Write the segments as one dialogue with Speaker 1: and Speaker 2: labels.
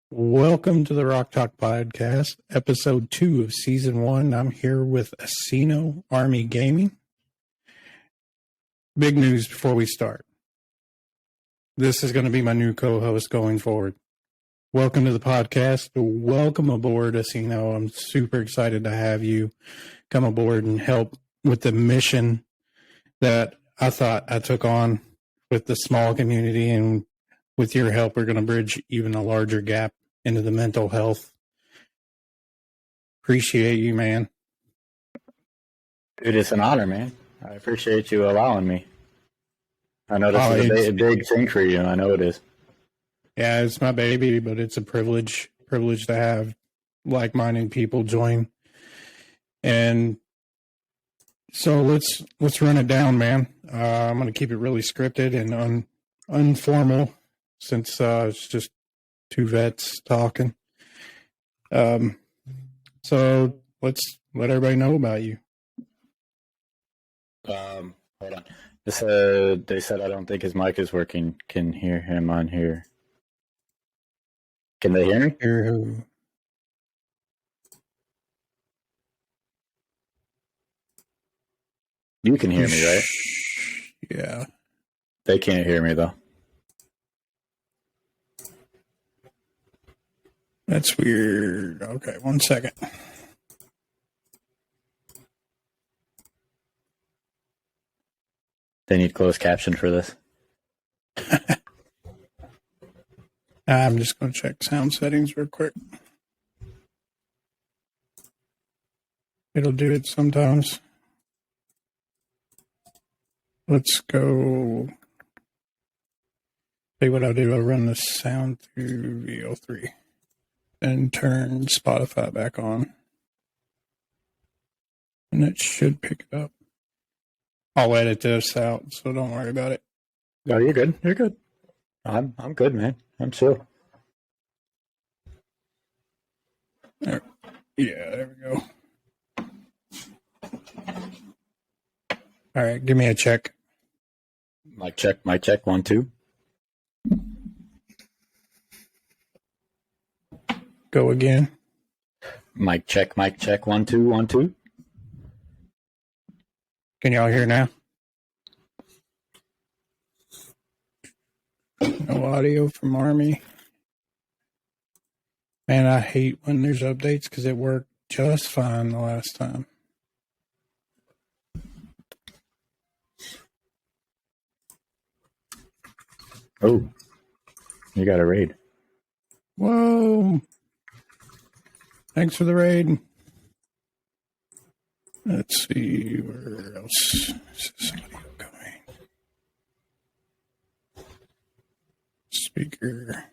Speaker 1: Welcome to the Rock Talk Podcast, episode 2 of season 1. I'm here with Asino Army Gaming. Big news before we start. This is going to be my new co-host going forward. Welcome to the podcast. Welcome aboard, Asino. I'm super excited to have you come aboard and help with the mission that I thought I took on with the small community, and with your help, we're going to bridge even a larger gap into the mental health. Appreciate you, man.
Speaker 2: Dude, it's an honor, man. I appreciate you allowing me. I know this is a big thing for you. I know it is.
Speaker 1: Yeah, it's my baby, but it's a privilege to have like-minded people join. And so let's run it down, man. I'm going to keep it really scripted and informal since it's just two vets talking. So let's let everybody know about you.
Speaker 2: Hold on. They said I don't think his mic is working. Can hear him on here. Can they hear me?
Speaker 1: Hear who?
Speaker 2: You can hear me, right?
Speaker 1: Yeah.
Speaker 2: They can't hear me, though.
Speaker 1: That's weird. Okay, 1 second.
Speaker 2: They need closed caption for this.
Speaker 1: I'm just going to check sound settings real quick. It'll do it sometimes. Let's go. See what I'll do. I'll run the sound through VO3 and turn Spotify back on. And it should pick it up. I'll edit this out, so don't worry about it.
Speaker 2: No, you're good. You're good. I'm good, man. I'm chill.
Speaker 1: There. Yeah, there we go. All right, give me a check.
Speaker 2: Mic check, 1, 2.
Speaker 1: Go again.
Speaker 2: Mic check, 1, 2, 1, 2.
Speaker 1: Can y'all hear now? No audio from Army. Man, I hate when there's updates because it worked just fine the last time.
Speaker 2: Oh, you got a raid.
Speaker 1: Whoa. Thanks for the raid. Let's see, where else is this audio going? Speaker.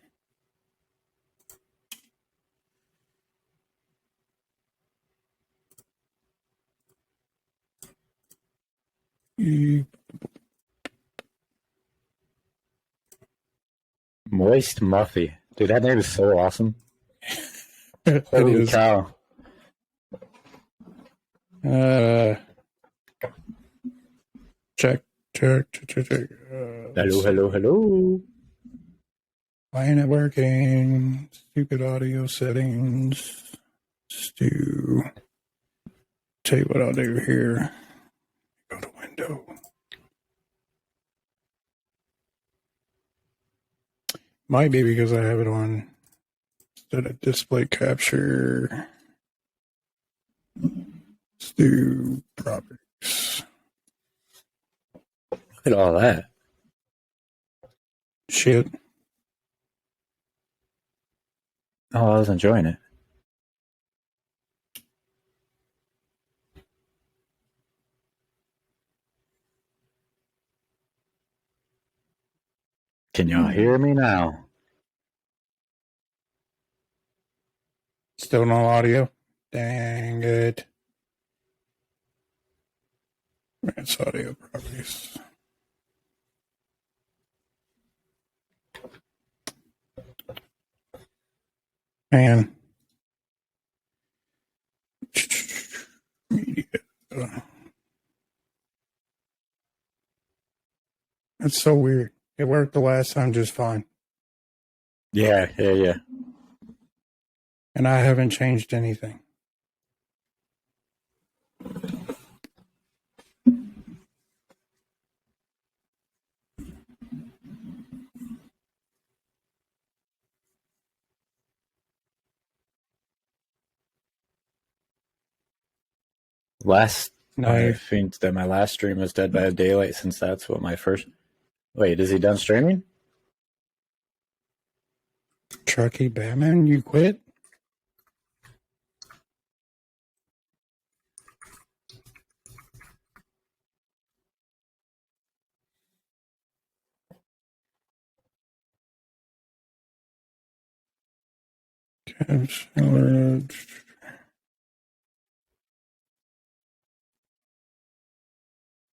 Speaker 2: Moist Muffy. Dude, that name is so awesome. Holy cow.
Speaker 1: Check.
Speaker 2: Hello.
Speaker 1: Why ain't it working? Stupid audio settings. Stu. Tell you what I'll do here. Go to window. Might be because I have it on instead of display capture. Stu properties.
Speaker 2: Look at all that.
Speaker 1: Shit.
Speaker 2: Oh, I was enjoying it. Can y'all hear me now?
Speaker 1: Still no audio? Dang it. Advanced audio properties. Man. Media. That's so weird. It worked the last time just fine.
Speaker 2: Yeah.
Speaker 1: and I haven't changed anything.
Speaker 2: I think that my last stream was Dead by Daylight, since that's what my first. Wait, is he done streaming?
Speaker 1: Truckee Batman, you quit?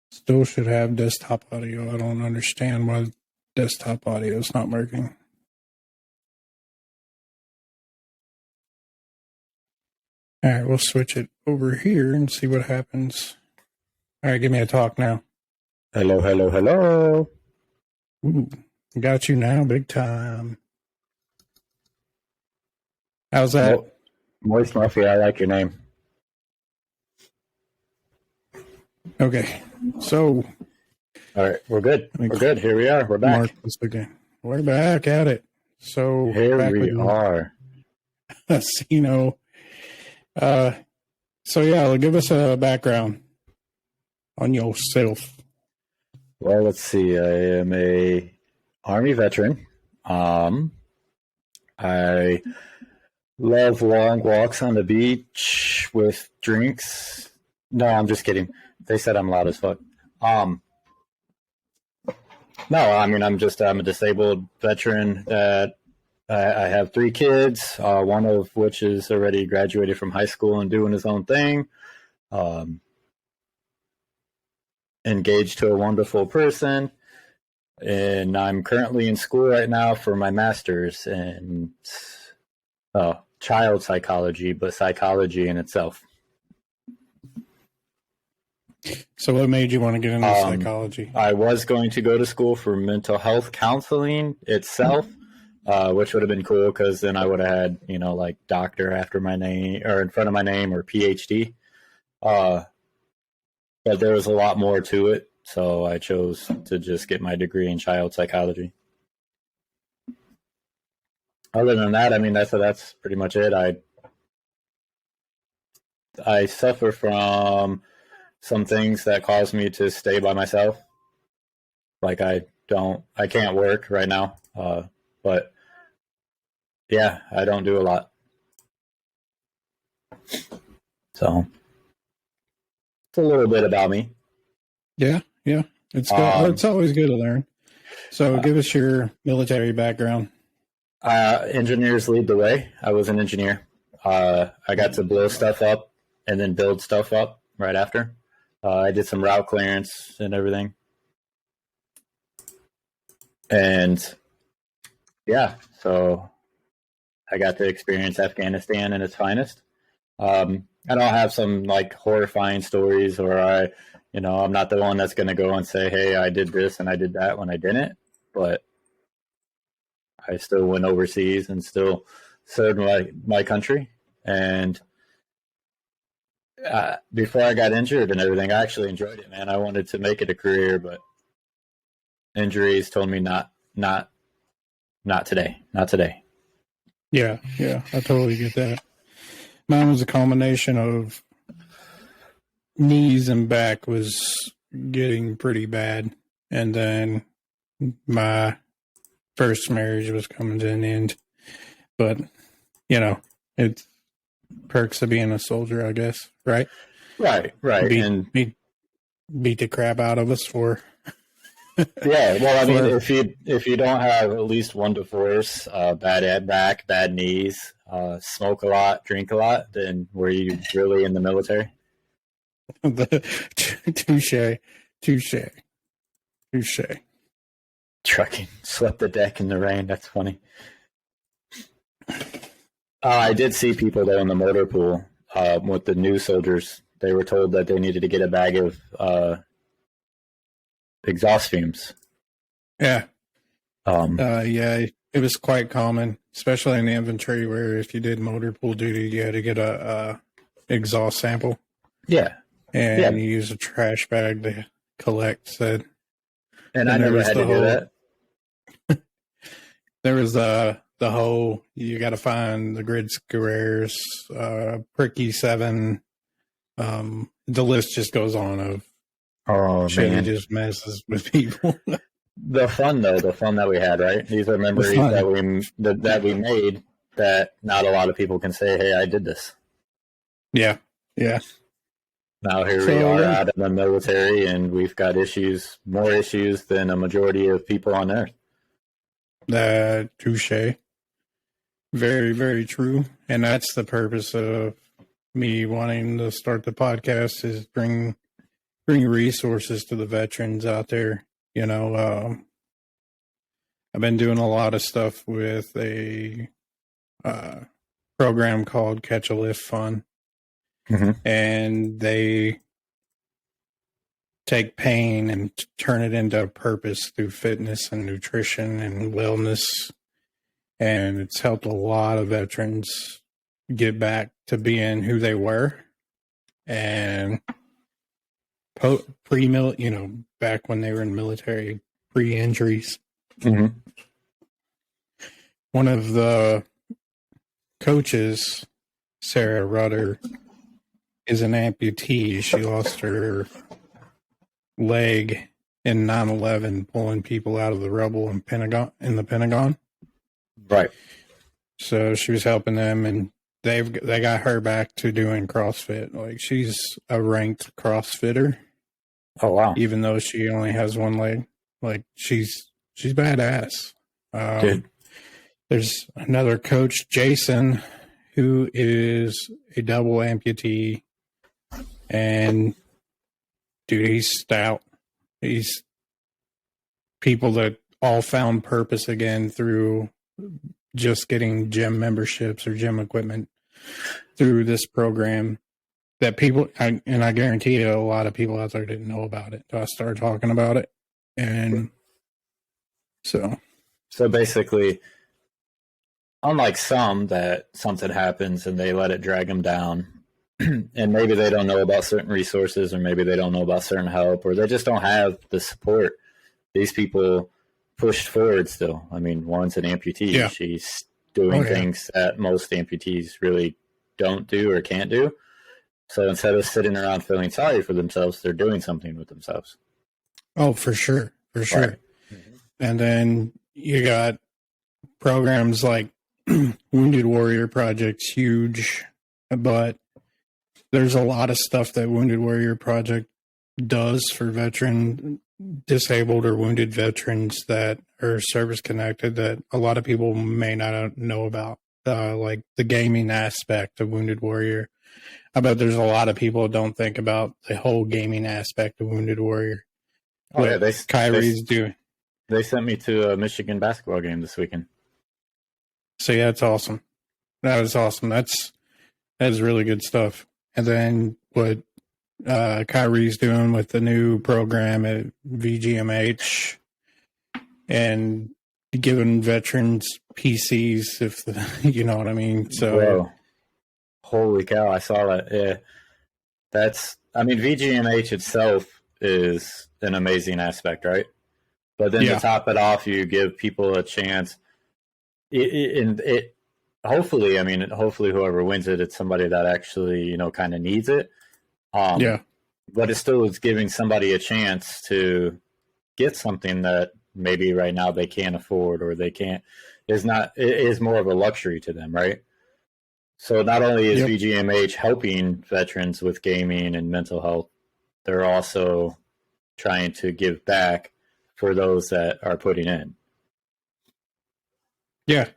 Speaker 1: Still should have desktop audio. I don't understand why desktop audio is not working. All right, we'll switch it over here and see what happens. All right, give me a talk now.
Speaker 2: Hello, hello, hello.
Speaker 1: Ooh, got you now, big time. How's that?
Speaker 2: Moist Murphy, I like your name.
Speaker 1: Okay, so.
Speaker 2: All right, we're good. We're good. Here we are. We're back.
Speaker 1: We're back at it. So
Speaker 2: here we are.
Speaker 1: Casino. So yeah, give us a background on yourself.
Speaker 2: Well, let's see. I am a Army veteran. I love long walks on the beach with drinks. No, I'm just kidding. They said I'm loud as fuck. No, I mean, I'm a disabled veteran that I have 3 kids, one of which is already graduated from high school and doing his own thing. Engaged to a wonderful person. And I'm currently in school right now for my master's in child psychology, but psychology in itself.
Speaker 1: So what made you want to get into psychology?
Speaker 2: I was going to go to school for mental health counseling itself, which would have been cool because then I would have had, like doctor after my name or in front of my name or PhD. But there was a lot more to it, so I chose to just get my degree in child psychology. Other than that, I mean, that's pretty much it. I suffer from some things that cause me to stay by myself. Like I can't work right now. But yeah, I don't do a lot. So it's a little bit about me.
Speaker 1: Yeah. It's good. It's always good to learn. So give us your military background.
Speaker 2: Engineers lead the way. I was an engineer. I got to blow stuff up and then build stuff up right after. I did some route clearance and everything. And yeah, so I got to experience Afghanistan in its finest. I don't have some like horrifying stories or I'm not the one that's going to go and say, hey, I did this and I did that when I didn't, but I still went overseas and still served my country. And before I got injured and everything, I actually enjoyed it, man. I wanted to make it a career, but injuries told me not today. Not today.
Speaker 1: Yeah, I totally get that. Mine was a combination of knees and back was getting pretty bad, and then my first marriage was coming to an end. But it's perks of being a soldier, I guess, right?
Speaker 2: Right.
Speaker 1: Beat the crap out of us for.
Speaker 2: Yeah, well, I mean, if you don't have at least one divorce, bad back, bad knees, smoke a lot, drink a lot, then were you really in the military? Touche. Trucking, swept the deck in the rain. That's funny. I did see people though in the motor pool with the new soldiers. They were told that they needed to get a bag of exhaust fumes.
Speaker 1: Yeah. It was quite common. especially in the infantry, where if you did motor pool duty, you had to get a exhaust sample,
Speaker 2: Yeah.
Speaker 1: and you use a trash bag to collect said.
Speaker 2: And I never had to do that.
Speaker 1: There was the whole, you got to find the grid squares, Pricky 7. The list just goes on of shit. It just messes with people.
Speaker 2: The fun that we had, right? These are memories that we made that not a lot of people can say, hey, I did this.
Speaker 1: Yeah. Yeah.
Speaker 2: Now here we are out of the military, and we've got more issues than a majority of people on Earth.
Speaker 1: Touche. Very, very true. And that's the purpose of me wanting to start the podcast, is bring resources to the veterans out there. You know, I've been doing a lot of stuff with a program called Catch a Lift Fund.
Speaker 2: Mm-hmm.
Speaker 1: And they take pain and turn it into a purpose through fitness and nutrition and wellness. And it's helped a lot of veterans get back to being who they were. And back when they were in military, pre-injuries.
Speaker 2: Mm-hmm.
Speaker 1: One of the coaches, Sarah Rudder, is an amputee. She lost her leg in 9/11 pulling people out of the rubble in the Pentagon.
Speaker 2: Right.
Speaker 1: So she was helping them, and they got her back to doing CrossFit. Like, she's a ranked CrossFitter.
Speaker 2: Oh wow!
Speaker 1: Even though she only has one leg, like she's badass. There's another coach, Jason, who is a double amputee, and dude, he's stout. He's people that all found purpose again through just getting gym memberships or gym equipment through this program. That people, I guarantee you, a lot of people out there didn't know about it. So I started talking about it, and so
Speaker 2: basically, unlike some that something happens and they let it drag them down, and maybe they don't know about certain resources, or maybe they don't know about certain help, or they just don't have the support. These people pushed forward still. I mean, one's an amputee. Yeah. She's doing things that most amputees really don't do or can't do. So instead of sitting around feeling sorry for themselves, they're doing something with themselves.
Speaker 1: Oh, for sure. For sure. Right. Mm-hmm. And then you got programs like Wounded Warrior Project's huge, but there's a lot of stuff that Wounded Warrior Project does for disabled or wounded veterans that are service connected that a lot of people may not know about, like the gaming aspect of Wounded Warrior. I bet there's a lot of people who don't think about the whole gaming aspect of Wounded Warrior.
Speaker 2: Oh, yeah,
Speaker 1: Kyrie's doing.
Speaker 2: They sent me to a Michigan basketball game this weekend.
Speaker 1: So yeah, that's awesome. That is awesome. That's really good stuff. And then what Kyrie's doing with the new program at VGMH and giving veterans PCs, you know what I mean? So.
Speaker 2: Whoa. Holy cow, I saw that. Yeah. VGMH itself is an amazing aspect, right? But then to top it off, you give people a chance. Hopefully whoever wins it, it's somebody that actually, kind of needs it. But it still is giving somebody a chance to get something that maybe right now they can't afford, or it is more of a luxury to them, right? So not only is VGMH helping veterans with gaming and mental health, they're also trying to give back for those that are putting in.
Speaker 1: Yeah.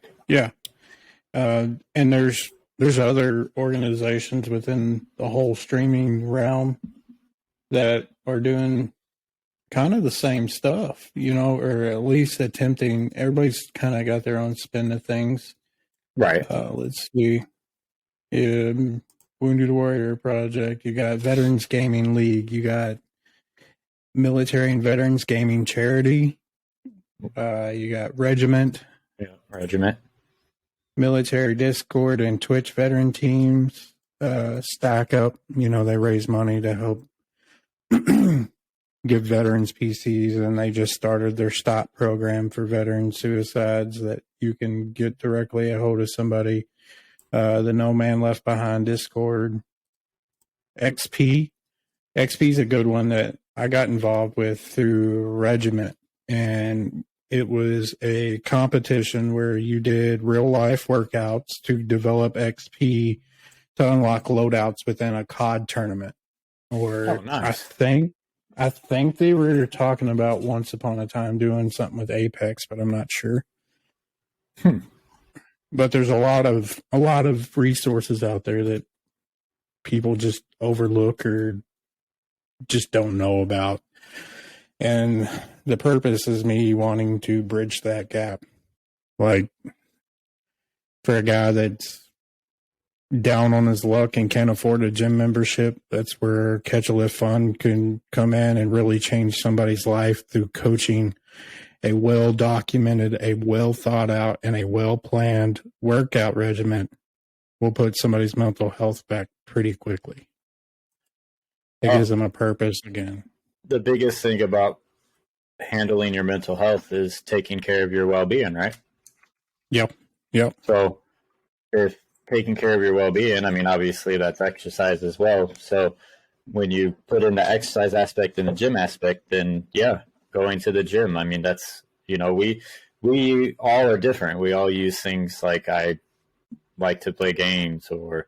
Speaker 1: And there's other organizations within the whole streaming realm that are doing kind of the same stuff, or at least attempting. Everybody's kind of got their own spin to things.
Speaker 2: Right.
Speaker 1: Let's see. Wounded Warrior Project, you got Veterans Gaming League, you got Military and Veterans Gaming Charity, you got Regiment.
Speaker 2: Yeah, Regiment.
Speaker 1: military Discord and Twitch veteran teams stack up. You know, they raise money to help give veterans PCs, and they just started their stop program for veteran suicides that you can get directly a hold of somebody. The No Man Left Behind Discord. XP is a good one that I got involved with through Regiment, and it was a competition where you did real life workouts to develop XP to unlock loadouts within a COD tournament. Or
Speaker 2: nice.
Speaker 1: I think they were talking about once upon a time doing something with Apex, but I'm not sure. But there's a lot of resources out there that people just overlook or just don't know about. And the purpose is me wanting to bridge that gap. Like, for a guy that's down on his luck and can't afford a gym membership, that's where Catch a Lift Fun can come in and really change somebody's life through coaching a well-documented, a well-thought-out, and a well-planned workout regimen. Will put somebody's mental health back pretty quickly. It gives them a purpose again.
Speaker 2: The biggest thing about handling your mental health is taking care of your well-being, right?
Speaker 1: Yep.
Speaker 2: So if taking care of your well-being, I mean, obviously that's exercise as well. So when you put in the exercise aspect and the gym aspect, then yeah, going to the gym. I mean, that's, you know, we all are different. We all use things like I like to play games, or,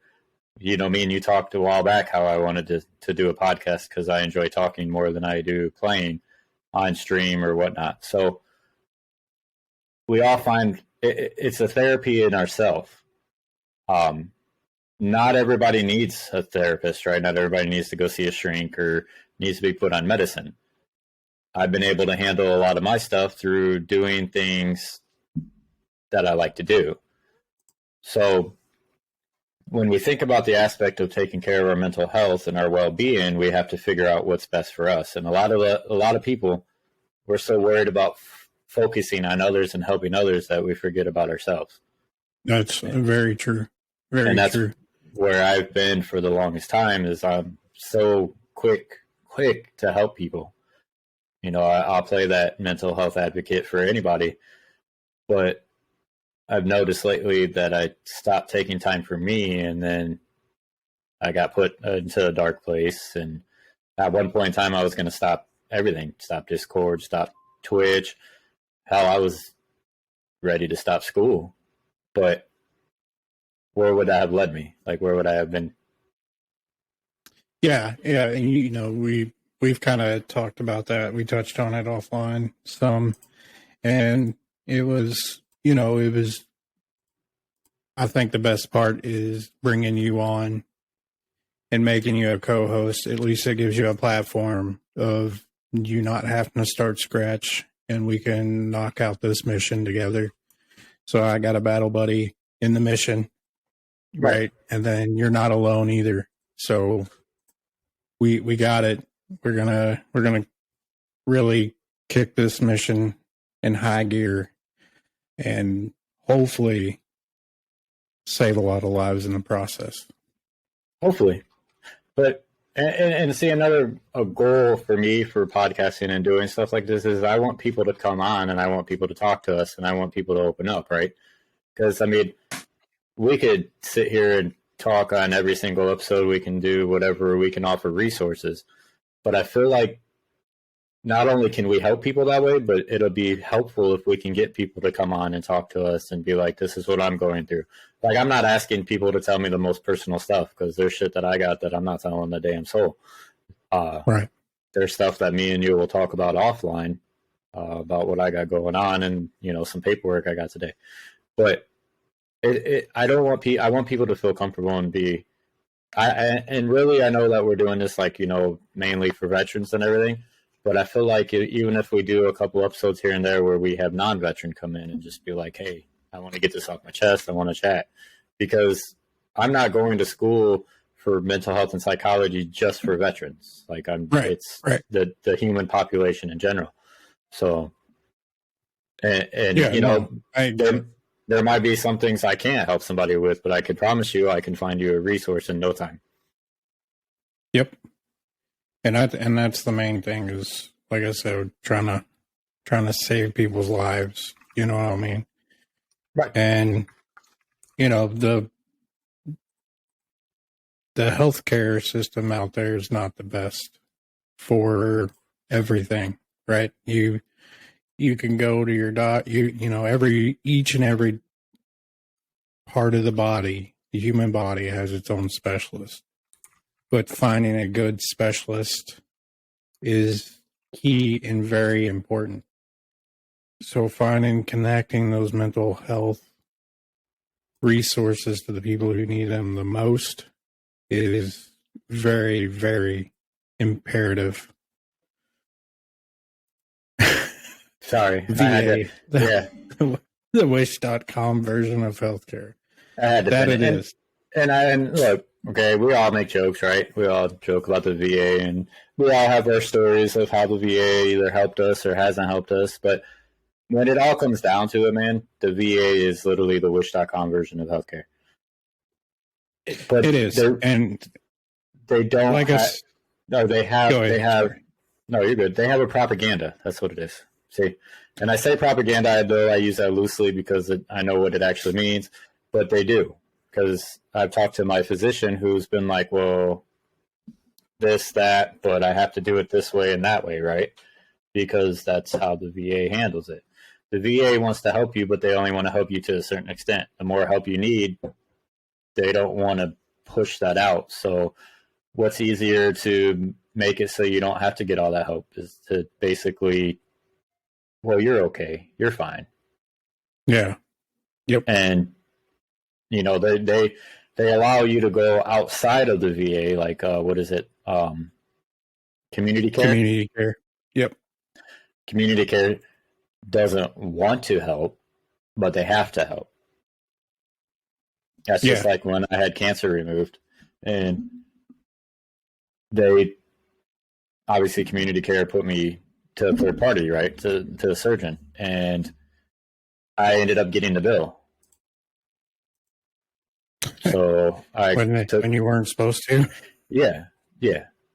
Speaker 2: you know, me and you talked a while back how I wanted to do a podcast because I enjoy talking more than I do playing on stream or whatnot. So we all find it's a therapy in ourselves. Not everybody needs a therapist, right? Not everybody needs to go see a shrink or needs to be put on medicine. I've been able to handle a lot of my stuff through doing things that I like to do. So when we think about the aspect of taking care of our mental health and our well-being, we have to figure out what's best for us. And a lot of people, we're so worried about focusing on others and helping others that we forget about ourselves.
Speaker 1: That's very true. Very
Speaker 2: and that's
Speaker 1: true.
Speaker 2: Where I've been for the longest time is I'm so quick to help people. You know, I'll play that mental health advocate for anybody, but I've noticed lately that I stopped taking time for me, and then I got put into a dark place. And at one point in time, I was going to stop everything, stop Discord, stop Twitch. Hell, I was ready to stop school, but where would that have led me? Like, where would I have been?
Speaker 1: Yeah. And, you know, we've kind of talked about that. We touched on it offline some, and it was, I think the best part is bringing you on and making you a co-host. At least it gives you a platform of you not having to start scratch, and we can knock out this mission together. So I got a battle buddy in the mission, right? And then you're not alone either. So we got it. We're gonna really kick this mission in high gear and hopefully save a lot of lives in the process.
Speaker 2: Hopefully. But and see, a goal for me for podcasting and doing stuff like this is I want people to come on, and I want people to talk to us, and I want people to open up, right? Because, I mean, we could sit here and talk on every single episode. We can do whatever. We can offer resources. But I feel like not only can we help people that way, but it'll be helpful if we can get people to come on and talk to us and be like, this is what I'm going through. Like, I'm not asking people to tell me the most personal stuff, because there's shit that I got that I'm not telling the damn soul.
Speaker 1: Right.
Speaker 2: There's stuff that me and you will talk about offline about what I got going on and, you know, some paperwork I got today. But I want people to feel comfortable and be, and really, I know that we're doing this, like, you know, mainly for veterans and everything. But I feel like even if we do a couple episodes here and there where we have non-veteran come in and just be like, hey, I want to get this off my chest, I want to chat. Because I'm not going to school for mental health and psychology just for veterans. Like, it's the human population in general. So, and
Speaker 1: yeah,
Speaker 2: you know,
Speaker 1: I
Speaker 2: there might be some things I can't help somebody with, but I can promise you I can find you a resource in no time.
Speaker 1: Yep. And that's the main thing is, like I said, trying to save people's lives. You know what I mean?
Speaker 2: Right.
Speaker 1: And the healthcare system out there is not the best for everything, right? You can go to your each and every part of the body, the human body has its own specialist. But finding a good specialist is key and very important. So connecting those mental health resources to the people who need them the most is very, very imperative.
Speaker 2: Sorry.
Speaker 1: VA,
Speaker 2: the
Speaker 1: wish.com version of healthcare.
Speaker 2: I had to
Speaker 1: that it is.
Speaker 2: And look, okay, we all make jokes, right? We all joke about the VA, and we all have our stories of how the VA either helped us or hasn't helped us. But when it all comes down to it, man, the VA is literally the wish.com version of healthcare. But
Speaker 1: it is. And
Speaker 2: they don't
Speaker 1: like us.
Speaker 2: No, they have. No, you're good. They have a propaganda. That's what it is. See, and I say propaganda, though I use that loosely because I know what it actually means, but they do. Because I've talked to my physician who's been like, well, this, that, but I have to do it this way and that way, right? Because that's how the VA handles it. The VA wants to help you, but they only want to help you to a certain extent. The more help you need, they don't want to push that out. So what's easier to make it so you don't have to get all that help is to basically, well, you're okay. You're fine.
Speaker 1: Yeah. Yep.
Speaker 2: And, they allow you to go outside of the VA, like, what is it? Community care?
Speaker 1: Community care. Yep.
Speaker 2: Community care doesn't want to help, but they have to help. That's just like when I had cancer removed. And they, obviously, community care put me to a third party, right, to a surgeon. And I ended up getting the bill. So
Speaker 1: when you weren't supposed to?
Speaker 2: Yeah.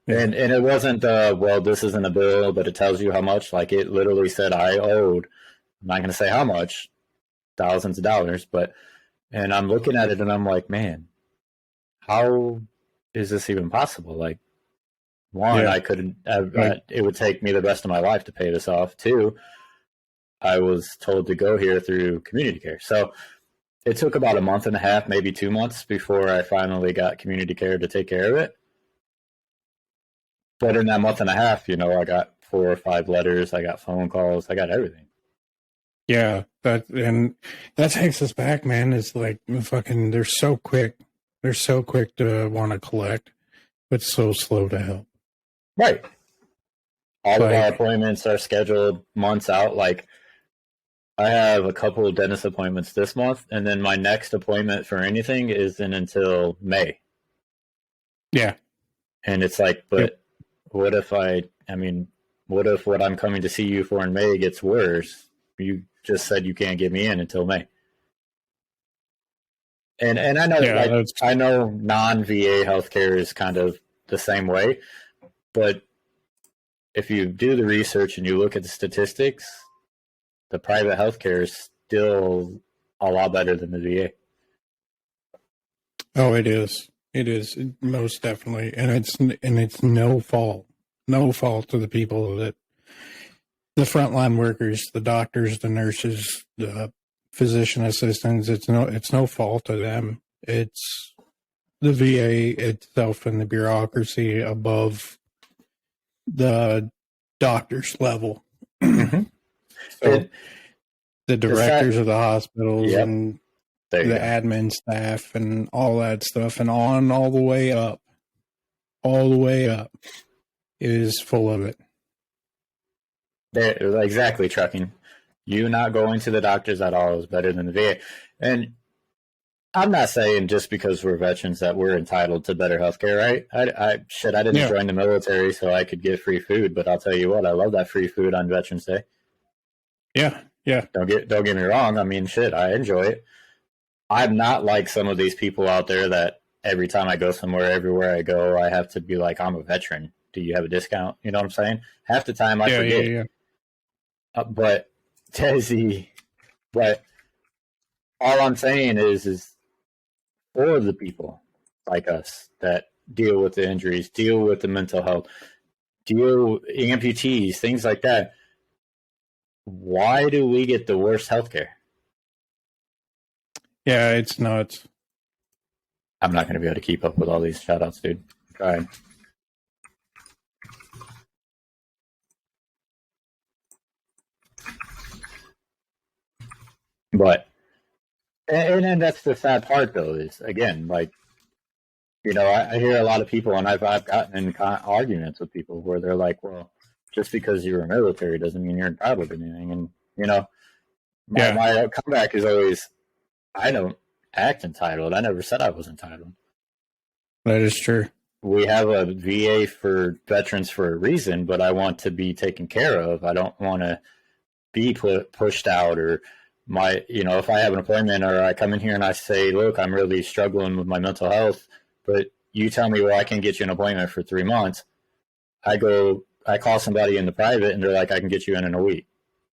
Speaker 2: And it wasn't, well, this isn't a bill, but it tells you how much. Like, it literally said I owed, I'm not going to say how much, thousands of dollars, and I'm looking at it and I'm like, man, how is this even possible? Like, one, I couldn't, it would take me the rest of my life to pay this off. Two, I was told to go here through community care. So it took about a month and a half, maybe 2 months before I finally got community care to take care of it. But in that month and a half, I got 4 or 5 letters, I got phone calls, I got everything.
Speaker 1: Yeah, that takes us back, man. It's like fucking, they're so quick to want to collect, but so slow to help.
Speaker 2: Right. All of our appointments are scheduled months out. Like, I have a couple of dentist appointments this month, and then my next appointment for anything isn't until May.
Speaker 1: Yeah.
Speaker 2: And it's like, but what if what if what I'm coming to see you for in May gets worse? You just said you can't get me in until May. And I know, I know non-VA healthcare is kind of the same way, but if you do the research and you look at the statistics, the private healthcare is still a lot better than the VA.
Speaker 1: Oh, it is. It is, most definitely, and it's no fault to the people the frontline workers, the doctors, the nurses, the physician assistants. It's no fault to them. It's the VA itself and the bureaucracy above the doctor's level.
Speaker 2: Mm-hmm.
Speaker 1: So the directors of the hospitals and the admin staff and all that stuff and on all the way up is full of it.
Speaker 2: Exactly, trucking. You not going to the doctors at all is better than the VA. And I'm not saying just because we're veterans that we're entitled to better healthcare, right? I didn't join the military so I could get free food, but I'll tell you what, I love that free food on Veterans Day.
Speaker 1: Yeah. Yeah.
Speaker 2: Don't get me wrong. I mean, shit, I enjoy it. I'm not like some of these people out there that every time I go somewhere, everywhere I go, I have to be like, I'm a veteran. Do you have a discount? You know what I'm saying? Half the time I forget.
Speaker 1: Yeah.
Speaker 2: But Tezzy, but all I'm saying is for the people like us that deal with the injuries, deal with the mental health, deal with amputees, things like that. Why do we get the worst healthcare?
Speaker 1: Yeah, it's nuts.
Speaker 2: I'm not going to be able to keep up with all these shout outs, dude. Go ahead. But, and that's the sad part, though, is again, like, you know, I hear a lot of people, and I've gotten in arguments with people where they're like, well, just because you're military doesn't mean you're entitled to anything. And, you know, my comeback is always, I don't act entitled. I never said I was entitled.
Speaker 1: That is true.
Speaker 2: We have a VA for veterans for a reason, but I want to be taken care of. I don't want to be pushed out, or if I have an appointment or I come in here and I say, look, I'm really struggling with my mental health, but you tell me, well, I can get you an appointment for 3 months. I call somebody in the private and they're like, I can get you in a week,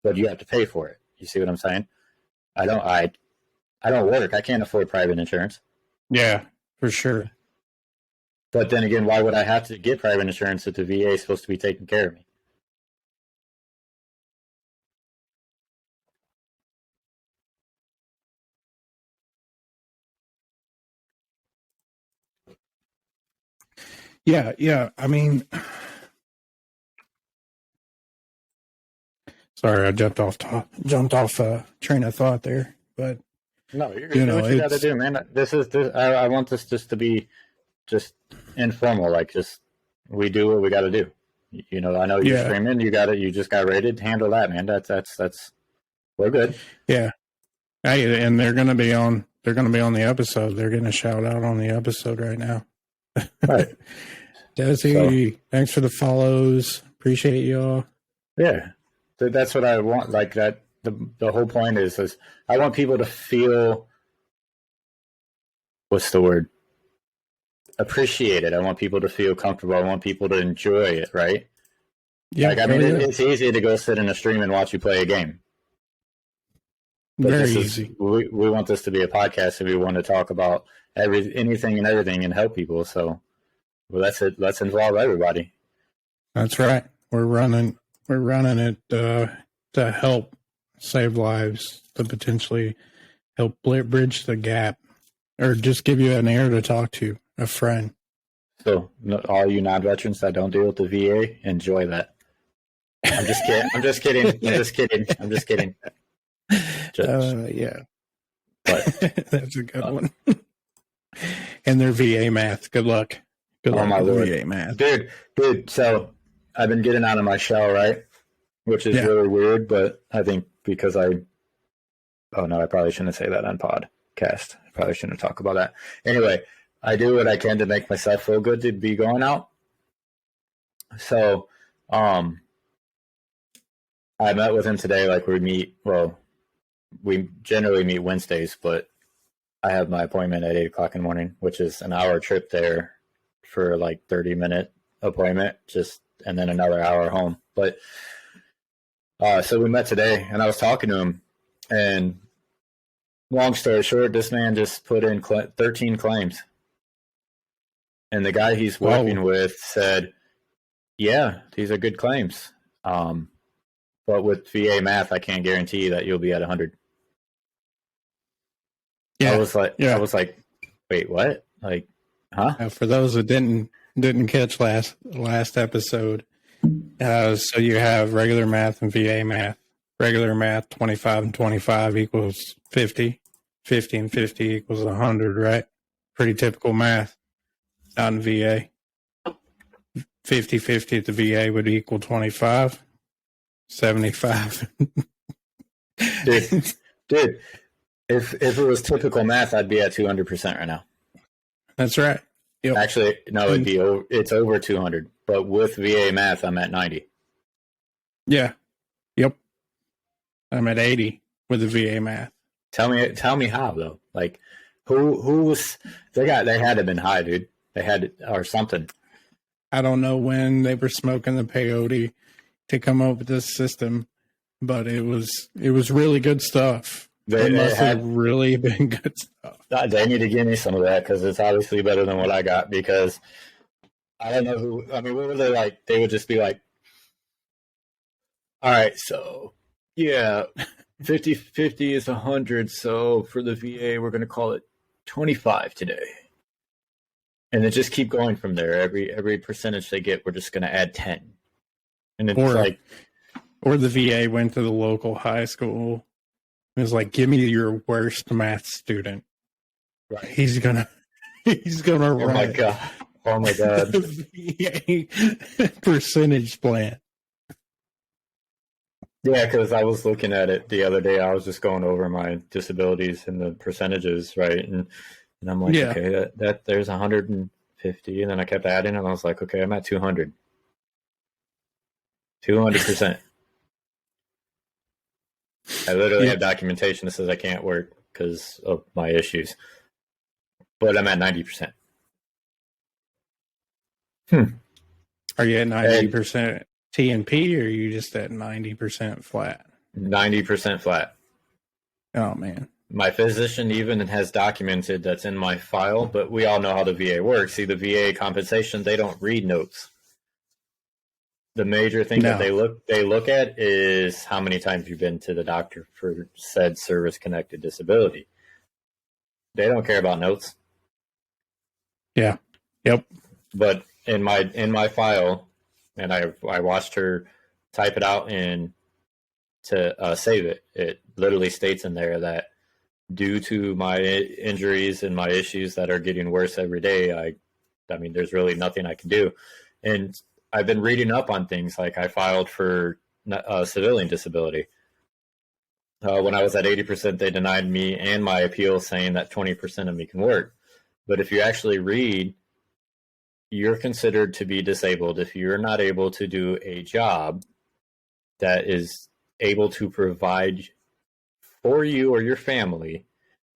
Speaker 2: but you have to pay for it. You see what I'm saying? I don't work. I can't afford private insurance.
Speaker 1: Yeah, for sure.
Speaker 2: But then again, why would I have to get private insurance if the VA is supposed to be taking care of me?
Speaker 1: Yeah. I mean, sorry, I jumped off train of thought there, but
Speaker 2: no, you're doing what you got to do, man. I want this just to be just informal, like just we do what we got to do. You know, I know you're streaming. You just got rated. Handle that, man. That's we're good.
Speaker 1: Yeah. Hey, and they're gonna be on the episode. They're getting a shout out on the episode right now.
Speaker 2: Right.
Speaker 1: Desi, thanks for the follows. Appreciate y'all.
Speaker 2: Yeah. That's what I want. Like that. The whole point is I want people to feel, what's the word? Appreciate it. I want people to feel comfortable. I want people to enjoy it, right?
Speaker 1: Yeah.
Speaker 2: Like, I mean, it's easy to go sit in a stream and watch you play a game. But
Speaker 1: very easy.
Speaker 2: We want this to be a podcast, and we want to talk about anything and everything and help people. So, well, that's it. Let's involve everybody.
Speaker 1: That's right. We're running it to help save lives, to potentially help bridge the gap, or just give you an ear to talk to, a friend.
Speaker 2: So, all you non-veterans that don't deal with the VA, enjoy that. I'm just kidding. I'm just kidding.
Speaker 1: Yeah.
Speaker 2: But
Speaker 1: that's a good one. And their VA math. Good luck. Good luck
Speaker 2: my Lord.
Speaker 1: VA math.
Speaker 2: Dude, so I've been getting out of my shell, right? Which is really weird, but I think because I probably shouldn't say that on podcast. I probably shouldn't talk about that. Anyway, I do what I can to make myself feel good to be going out. So, I met with him today. Like, we generally meet Wednesdays, but I have my appointment at 8:00 in the morning, which is an hour trip there for like 30-minute appointment, and then another hour home. But so we met today, and I was talking to him, and long story short, this man just put in 13 claims, and the guy he's working with said, "Yeah, these are good claims, but with VA math, I can't guarantee that you'll be at 100."
Speaker 1: Yeah,
Speaker 2: I was like, wait, what? Like, huh?
Speaker 1: For those that didn't catch last episode, so you have regular math and VA math. Regular math, 25 and 25 equals 50. 50 and 50 equals 100, right? Pretty typical math. Not in VA. 50-50 at the VA would equal 25. 75.
Speaker 2: Dude, if it was typical math, I'd be at 200% right now.
Speaker 1: That's right.
Speaker 2: Yep. Actually, no, it's over 200. But with VA math, I'm at 90.
Speaker 1: Yeah. Yep. I'm at 80 with the VA math.
Speaker 2: Tell me how though. Like, who was they had to have been high, dude. They had or something.
Speaker 1: I don't know when they were smoking the peyote to come up with this system, but it was really good stuff. It must have really been good stuff.
Speaker 2: They need to give me some of that because it's obviously better than what I got. Because I don't know who. I mean, what were they like? They would just be like, "All right, so yeah, 50-50 is 100. So for the VA, we're going to call it 25 today." And then just keep going from there. Every percentage they get, we're just going to add 10. And it's
Speaker 1: or the VA went to the local high school and was like, "Give me your worst math student."
Speaker 2: Right.
Speaker 1: He's gonna
Speaker 2: Oh my god! Oh my god!
Speaker 1: The VA percentage plan.
Speaker 2: Yeah, because I was looking at it the other day. I was just going over my disabilities and the percentages, right? And I'm like, okay, that there's 150, and then I kept adding, and I was like, okay, I'm at 200. 200%. I literally have documentation that says I can't work because of my issues, but I'm at 90%.
Speaker 1: Are you at 90% TNP, or are you just at 90% flat?
Speaker 2: 90% flat.
Speaker 1: Oh man.
Speaker 2: My physician even has documented that's in my file, but we all know how the VA works. See, the VA compensation, they don't read notes. The major thing that they look at is how many times you've been to the doctor for said service-connected disability. They don't care about notes.
Speaker 1: Yeah. Yep.
Speaker 2: But in my file, and I watched her type it out and to save it. It literally states in there that due to my injuries and my issues that are getting worse every day, I mean, there's really nothing I can do. And I've been reading up on things like I filed for civilian disability. When I was at 80%, they denied me and my appeal, saying that 20% of me can work. But if you actually read, you're considered to be disabled if you're not able to do a job that is able to provide for you or your family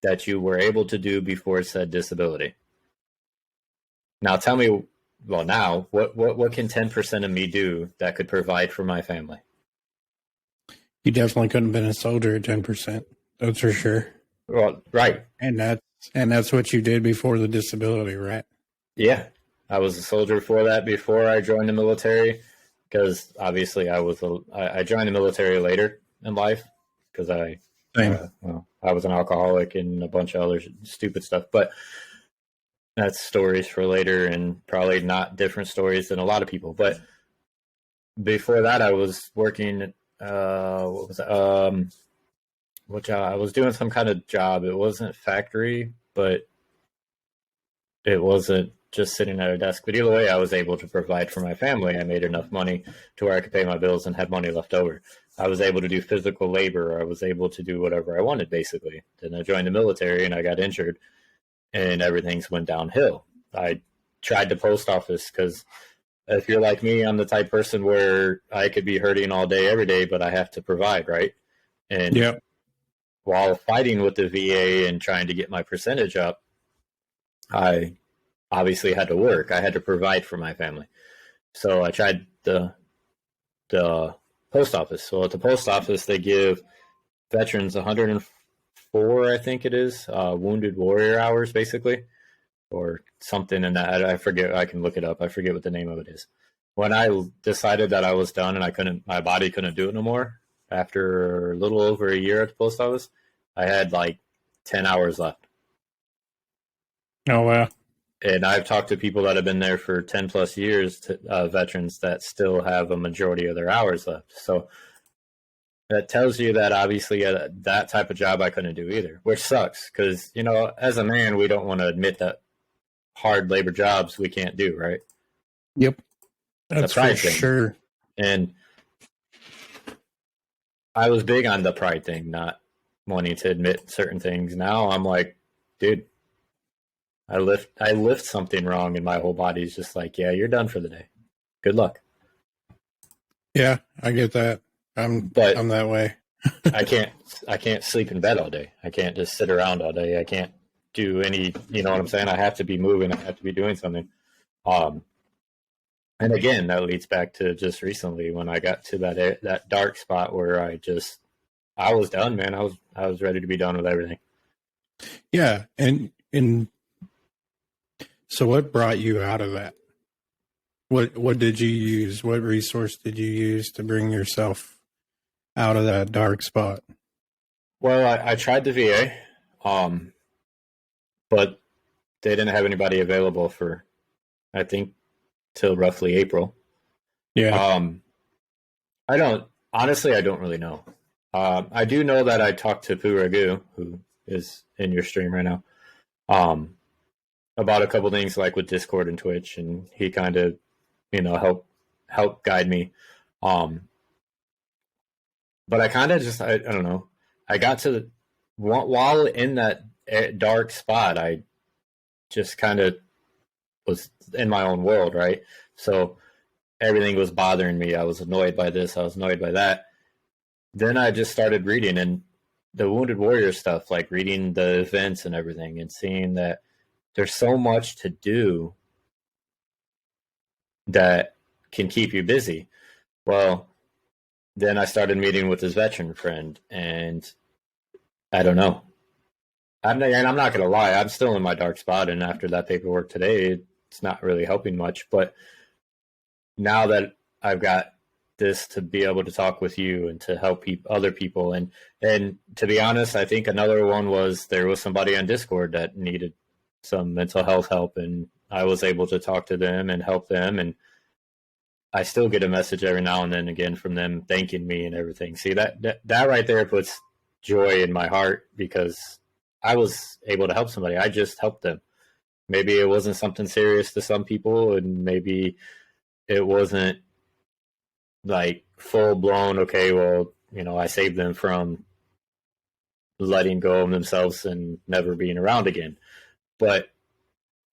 Speaker 2: that you were able to do before said disability. Now tell me, what can 10% of me do that could provide for my family?
Speaker 1: You definitely couldn't have been a soldier at 10%. That's for sure.
Speaker 2: Well, right.
Speaker 1: And that's what you did before the disability, right?
Speaker 2: Yeah. I was a soldier before that, before I joined the military, because obviously I joined the military later in life because I was an alcoholic and a bunch of other stupid stuff. But that's stories for later, and probably not different stories than a lot of people. But before that, I was working. What job? I was doing some kind of job. It wasn't factory, but it wasn't just sitting at a desk. But either way, I was able to provide for my family. I made enough money to where I could pay my bills and have money left over. I was able to do physical labor. I was able to do whatever I wanted, basically. Then I joined the military and I got injured, and everything's went downhill. I tried the post office because if you're like me, I'm the type of person where I could be hurting all day, every day, but I have to provide, right? And while fighting with the VA and trying to get my percentage up, I obviously had to work. I had to provide for my family. So I tried the post office. So at the post office, they give veterans 104, I think it is, wounded warrior hours, basically, or something in that. I forget. I can look it up. I forget what the name of it is. When I decided that I was done and my body couldn't do it no more, after a little over a year at the post office, I had like 10 hours left.
Speaker 1: Oh, wow.
Speaker 2: And I've talked to people that have been there for 10 plus years, veterans that still have a majority of their hours left. So that tells you that obviously that type of job I couldn't do either, which sucks because, as a man, we don't want to admit that hard labor jobs we can't do, right?
Speaker 1: Yep. That's for sure.
Speaker 2: And I was big on the pride thing, not wanting to admit certain things. Now I'm like, dude, I lift something wrong and my whole body's just like, yeah, you're done for the day. Good luck.
Speaker 1: Yeah, I get that. I'm that way.
Speaker 2: I can't sleep in bed all day. I can't just sit around all day. I can't do any, you know what I'm saying? I have to be moving. I have to be doing something. Um, and again, that leads back to just recently when I got to that dark spot where I was done, man. I was ready to be done with everything.
Speaker 1: Yeah, and so what brought you out of that? What did you use? What resource did you use to bring yourself out of that dark spot?
Speaker 2: Well, I tried the VA, but they didn't have anybody available for, I think, till roughly April.
Speaker 1: Yeah.
Speaker 2: I don't really know. I do know that I talked to Poo Ragu, who is in your stream right now, about a couple things like with Discord and Twitch, and he kind of, help guide me. But I kind of just, I don't know. I got to while in that dark spot, I just kind of was in my own world, right? So everything was bothering me. I was annoyed by this. I was annoyed by that. Then I just started reading and the Wounded Warrior stuff, like reading the events and everything and seeing that there's so much to do that can keep you busy. Well, then I started meeting with this veteran friend, and I don't know. I'm not going to lie. I'm still in my dark spot, and after that paperwork today, it's not really helping much. But now that I've got this to be able to talk with you and to help other people, and to be honest, I think another one was there was somebody on Discord that needed some mental health help, and I was able to talk to them and help them, and I still get a message every now and then again from them thanking me and everything. See, that right there puts joy in my heart because I was able to help somebody. I just helped them. Maybe it wasn't something serious to some people, and maybe it wasn't like full blown, okay, well, I saved them from letting go of themselves and never being around again. But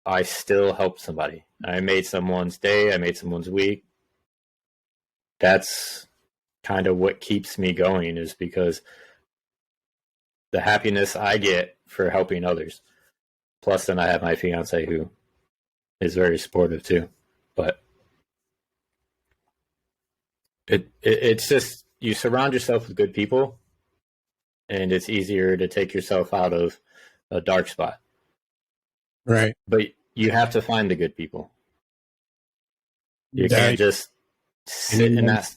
Speaker 2: I still helped somebody. I made someone's day. I made someone's week. That's kind of what keeps me going, is because the happiness I get for helping others. Plus, then I have my fiance who is very supportive too. But it's just, you surround yourself with good people, and it's easier to take yourself out of a dark spot.
Speaker 1: Right.
Speaker 2: But you have to find the good people. You can't just sit in that.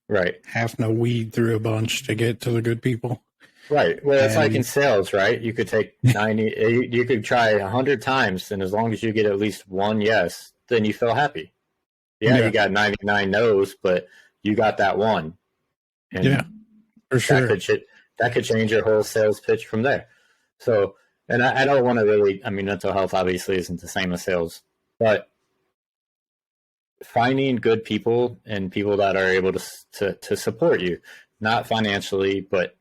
Speaker 2: Right.
Speaker 1: Have to weed through a bunch to get to the good people.
Speaker 2: Right. Well, it's like in sales, right? You could take 90, you could try 100 times, and as long as you get at least one yes, then you feel happy. Yeah. You got 99 no's, but you got that one. And
Speaker 1: yeah, for sure.
Speaker 2: That could change your whole sales pitch from there. So, and I don't want to really, mental health obviously isn't the same as sales, but finding good people and people that are able to support you, not financially, but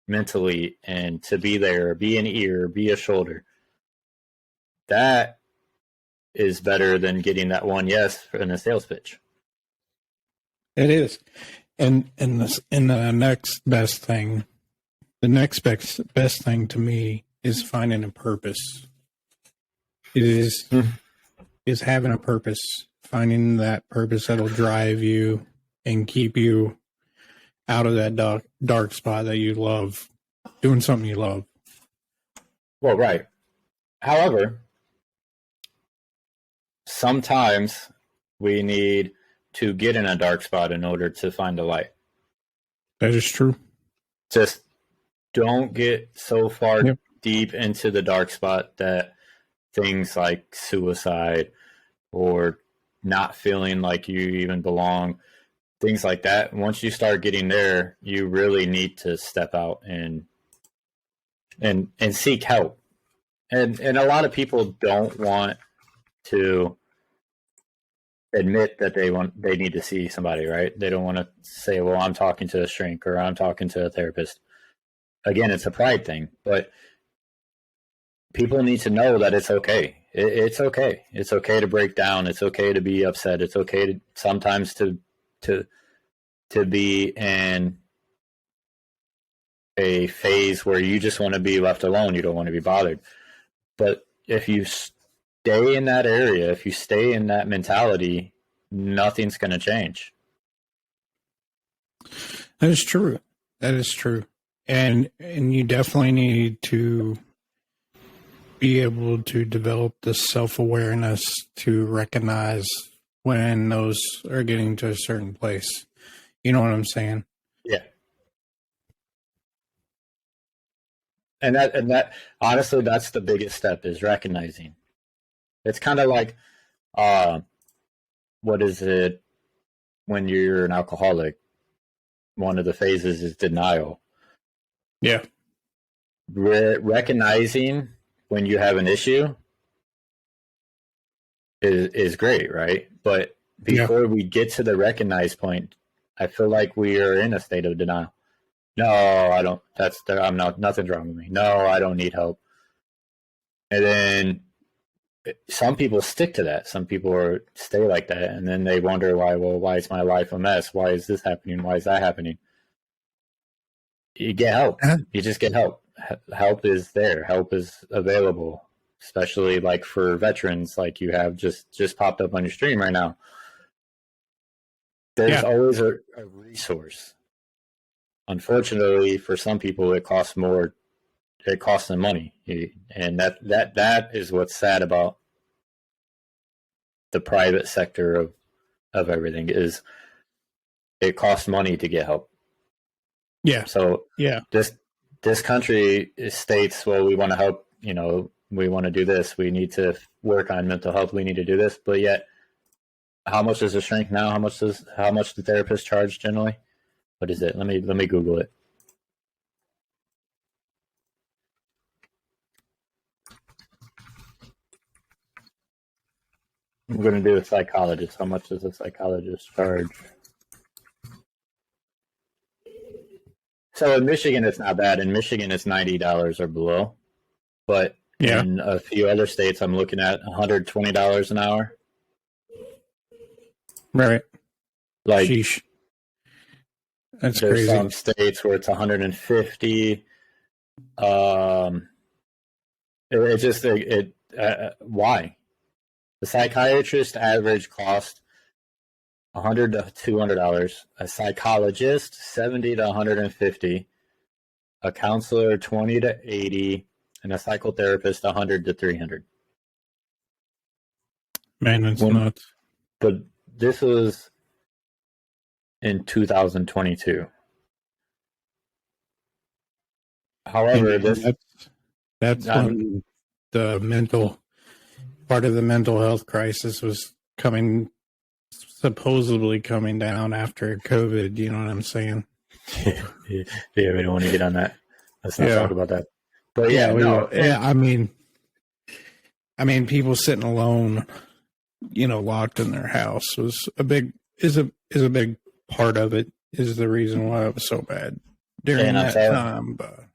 Speaker 2: mentally, and to be there, be an ear, be a shoulder. That is better than getting that one yes in a sales pitch.
Speaker 1: It is. And the next best thing, best thing to me is finding a purpose. It is having a purpose, finding that purpose that'll drive you and keep you out of that dark spot that you love, doing something you love.
Speaker 2: Well, right. However, sometimes we need to get in a dark spot in order to find a light.
Speaker 1: That is true.
Speaker 2: Just don't get so far deep into the dark spot that things like suicide or not feeling like you even belong, things like that. Once you start getting there, you really need to step out and seek help. And a lot of people don't want to admit that they need to see somebody, right? They don't want to say, well, I'm talking to a shrink or I'm talking to a therapist. Again, it's a pride thing, but people need to know that it's okay. It's okay. It's okay to break down. It's okay to be upset. It's okay to sometimes to be in a phase where you just want to be left alone. You don't want to be bothered. But if you stay in that area, if you stay in that mentality, nothing's going to change.
Speaker 1: That is true. That is true. And you definitely need to be able to develop the self-awareness to recognize when those are getting to a certain place. You know what I'm saying?
Speaker 2: Yeah. And that honestly, that's the biggest step, is recognizing. It's kind of like, what is it when you're an alcoholic? One of the phases is denial.
Speaker 1: Yeah.
Speaker 2: Recognizing when you have an issue is great, right? But before we get to the recognize point, I feel like we are in a state of denial. No, I don't. I'm not. Nothing's wrong with me. No, I don't need help. And then some people stick to that. Some people stay like that, and then they wonder why. Well, why is my life a mess? Why is this happening? Why is that happening? You get help. You just get help. Help is there. Help is available, especially like for veterans, like you have just popped up on your stream right now. There's always a resource. Unfortunately, for some people, it costs more. It costs them money, and that is what's sad about the private sector of everything, is it costs money to get help.
Speaker 1: Yeah.
Speaker 2: So this country states, well, we want to help. You know, we want to do this. We need to work on mental health. We need to do this, but yet, how much does a shrink now? How much do therapists charge generally? What is it? Let me Google it. I'm going to do a psychologist. How much does a psychologist charge? So in Michigan, it's not bad. In Michigan, it's $90 or below. But in a few other states, I'm looking at $120 an hour.
Speaker 1: Right.
Speaker 2: Like,
Speaker 1: sheesh. That's
Speaker 2: there's
Speaker 1: crazy.
Speaker 2: some states where it's 150. Why? The psychiatrist average cost $100 to $200. A psychologist $70 to $150. A counselor $20 to $80, and a psychotherapist $100 to $300.
Speaker 1: Man, that's nuts.
Speaker 2: But this was in 2022. However,
Speaker 1: that's when the mental part of the mental health crisis was supposedly coming down after COVID. You know what I'm saying?
Speaker 2: Yeah, we don't want to get on that. Let's not talk about that. But
Speaker 1: I mean, people sitting alone, locked in their house is a big part of it. Is the reason why it was so bad during that time. But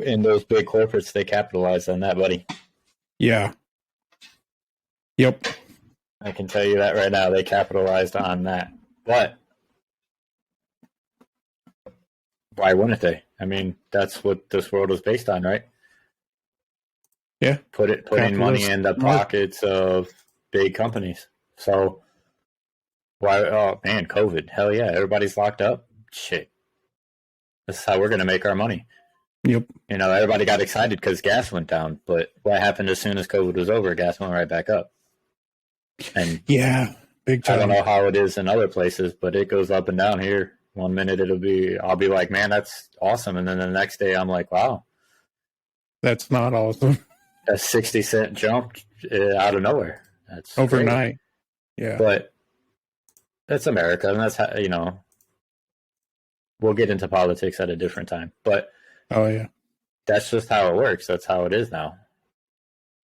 Speaker 2: and those big corporates, they capitalized on that, buddy.
Speaker 1: Yeah. Yep.
Speaker 2: I can tell you that right now. They capitalized on that. But why wouldn't they? I mean, that's what this world is based on, right?
Speaker 1: Yeah.
Speaker 2: Putting money in the pockets of big companies. So why? Oh man, COVID. Hell yeah, everybody's locked up. Shit. This is how we're gonna make our money.
Speaker 1: Yep.
Speaker 2: Everybody got excited because gas went down, but what happened as soon as COVID was over? Gas went right back up. And
Speaker 1: big time.
Speaker 2: I don't know how it is in other places, but it goes up and down here. 1 minute I'll be like, man, that's awesome, and then the next day I'm like, wow,
Speaker 1: that's not awesome.
Speaker 2: A 60-cent jump out of nowhere. That's
Speaker 1: overnight.
Speaker 2: Great. Yeah, but that's America, and that's how we'll get into politics at a different time. But that's just how it works. That's how it is now.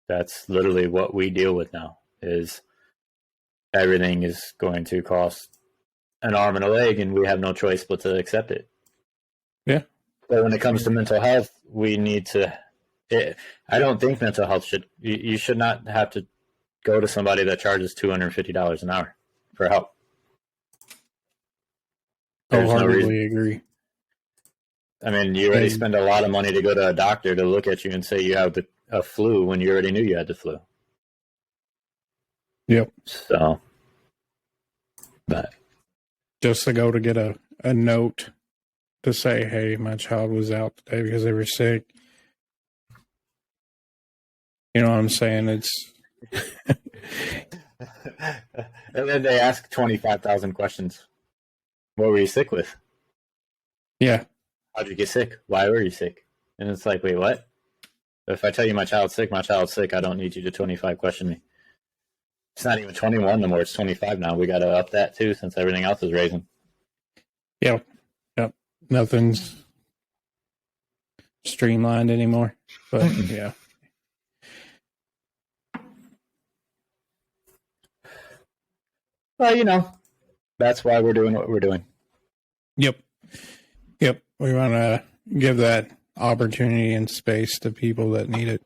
Speaker 2: That's literally what we deal with now. Is everything is going to cost an arm and a leg, and we have no choice but to accept it.
Speaker 1: Yeah.
Speaker 2: But when it comes to mental health, we need to. I don't think mental health you should not have to go to somebody that charges $250 an hour for help.
Speaker 1: I wholeheartedly agree.
Speaker 2: I mean, you already spend a lot of money to go to a doctor to look at you and say you have a flu when you already knew you had the flu.
Speaker 1: Yep.
Speaker 2: So, but
Speaker 1: just to go to get a note to say, hey, my child was out today because they were sick. You know what I'm saying? It's
Speaker 2: and then they ask 25,000 questions. What were you sick with?
Speaker 1: Yeah.
Speaker 2: How'd you get sick? Why were you sick? And it's like, wait, what? If I tell you my child's sick, I don't need you to 25 question me. It's not even 21 no more. It's 25 now. We got to up that too since everything else is raising.
Speaker 1: Yep. Nothing's streamlined anymore. But yeah.
Speaker 2: Well, you know, that's why we're doing what we're doing.
Speaker 1: Yep. We want to give that opportunity and space to people that need it.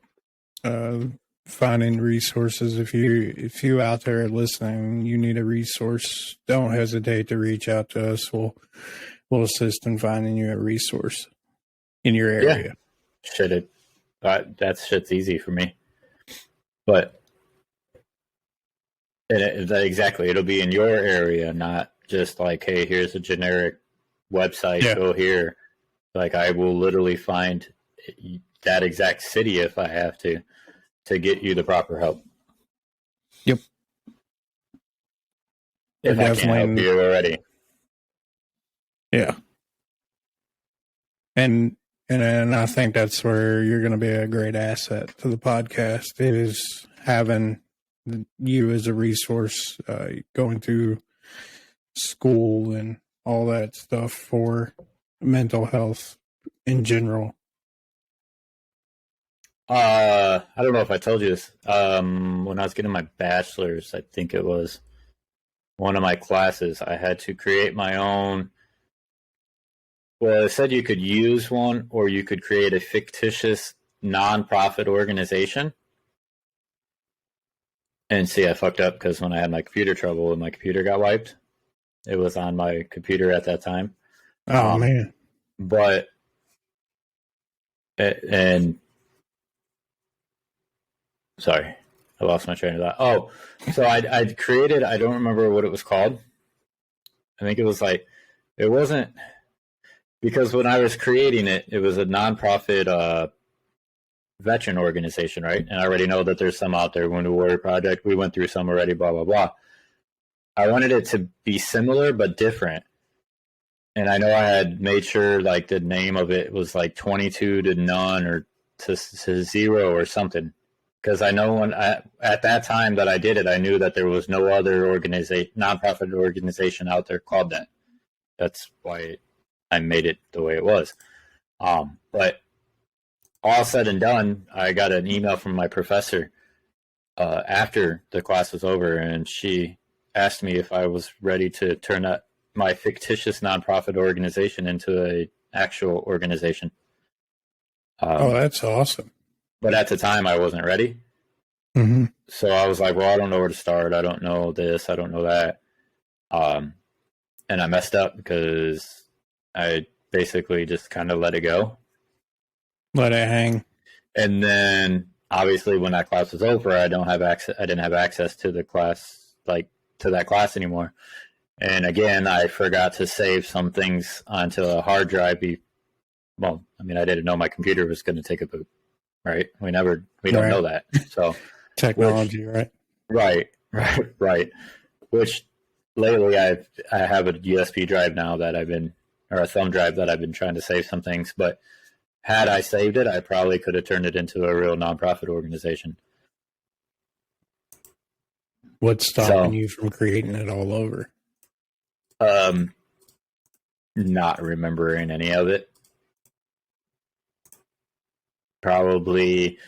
Speaker 1: Finding resources. If you out there listening, you need a resource, don't hesitate to reach out to us. We'll assist in finding you a resource in your area.
Speaker 2: That shit's easy for me. But exactly, it'll be in your area, not just like, hey, here's a generic website, go here. Like, I will literally find that exact city if I have to get you the proper help.
Speaker 1: Yep.
Speaker 2: If I can't help you already.
Speaker 1: Yeah. And I think that's where you're going to be a great asset to the podcast, is having you as a resource, going through school and all that stuff for mental health in general.
Speaker 2: I don't know if I told you this. When I was getting my bachelor's, I think it was one of my classes, I had to create my own. Well, it said you could use one or you could create a fictitious nonprofit organization. And see, I fucked up because when I had my computer trouble and my computer got wiped, it was on my computer at that time.
Speaker 1: Oh, man.
Speaker 2: But, and sorry, I lost my train of thought. Oh, so I'd created, I don't remember what it was called. I think it was like, it wasn't, because when I was creating it, it was a nonprofit veteran organization, right? And I already know that there's some out there. Wounded Warrior Project, we went through some already, blah, blah, blah. I wanted it to be similar but different. And I know I had made sure like the name of it was like 22 to none or to 0 or something. Because I know at that time that I did it, I knew that there was no other nonprofit organization out there called that. That's why I made it the way it was. But all said and done, I got an email from my professor after the class was over, and she asked me if I was ready to turn my fictitious nonprofit organization into an actual organization.
Speaker 1: That's awesome.
Speaker 2: But at the time, I wasn't ready.
Speaker 1: Mm-hmm.
Speaker 2: So I was like, well, I don't know where to start. I don't know this. I don't know that. And I messed up because I basically just kind of let it go.
Speaker 1: Let it hang.
Speaker 2: And then obviously when that class was over, I didn't have access to the class, like to that class anymore. And again, I forgot to save some things onto a hard drive. I didn't know my computer was going to take a boot, right? We don't know that. So
Speaker 1: technology, right?
Speaker 2: Right. Which lately I have a USB drive now or a thumb drive that I've been trying to save some things, but had I saved it, I probably could have turned it into a real nonprofit organization.
Speaker 1: What's stopping you from creating it all over?
Speaker 2: Not remembering any of it. Probably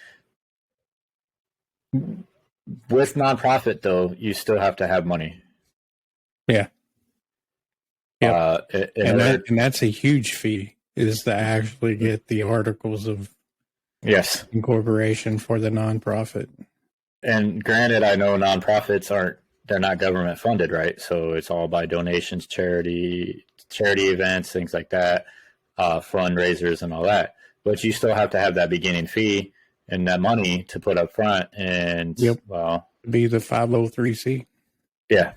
Speaker 2: with nonprofit though, you still have to have money.
Speaker 1: Yeah. Yep. And that's a huge fee, is to actually get the articles of incorporation for the nonprofit.
Speaker 2: And granted, I know nonprofits they're not government funded, right? So it's all by donations, charity events, things like that. fundraisers and all that. But you still have to have that beginning fee and that money to put up front. And well,
Speaker 1: be the 503c.
Speaker 2: Yeah.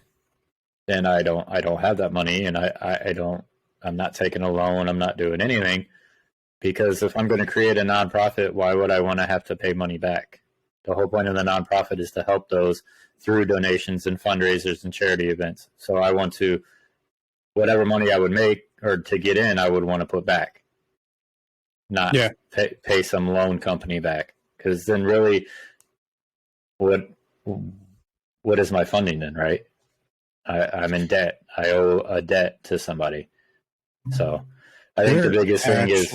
Speaker 2: And I don't have that money, and I'm not taking a loan. I'm not doing anything, because if I'm going to create a nonprofit, why would I want to have to pay money back? The whole point of the nonprofit is to help those through donations and fundraisers and charity events. So I want to, whatever money I would make or to get in, I would want to put back, not pay some loan company back. Because then really, what is my funding then, right? I'm in debt. I owe a debt to somebody. So I think the biggest thing is,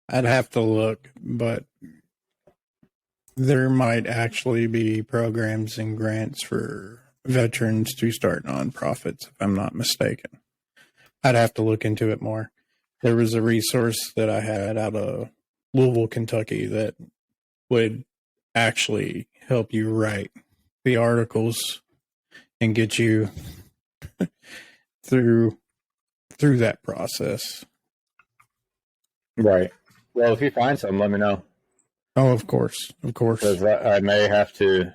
Speaker 1: I'd have to look, but there might actually be programs and grants for veterans to start nonprofits, if I'm not mistaken. I'd have to look into it more. There was a resource that I had out of Louisville, Kentucky, that would actually help you write the articles and get you through that process.
Speaker 2: Right. Well, if you find something, let me know.
Speaker 1: Oh, of course.
Speaker 2: Because I may have to.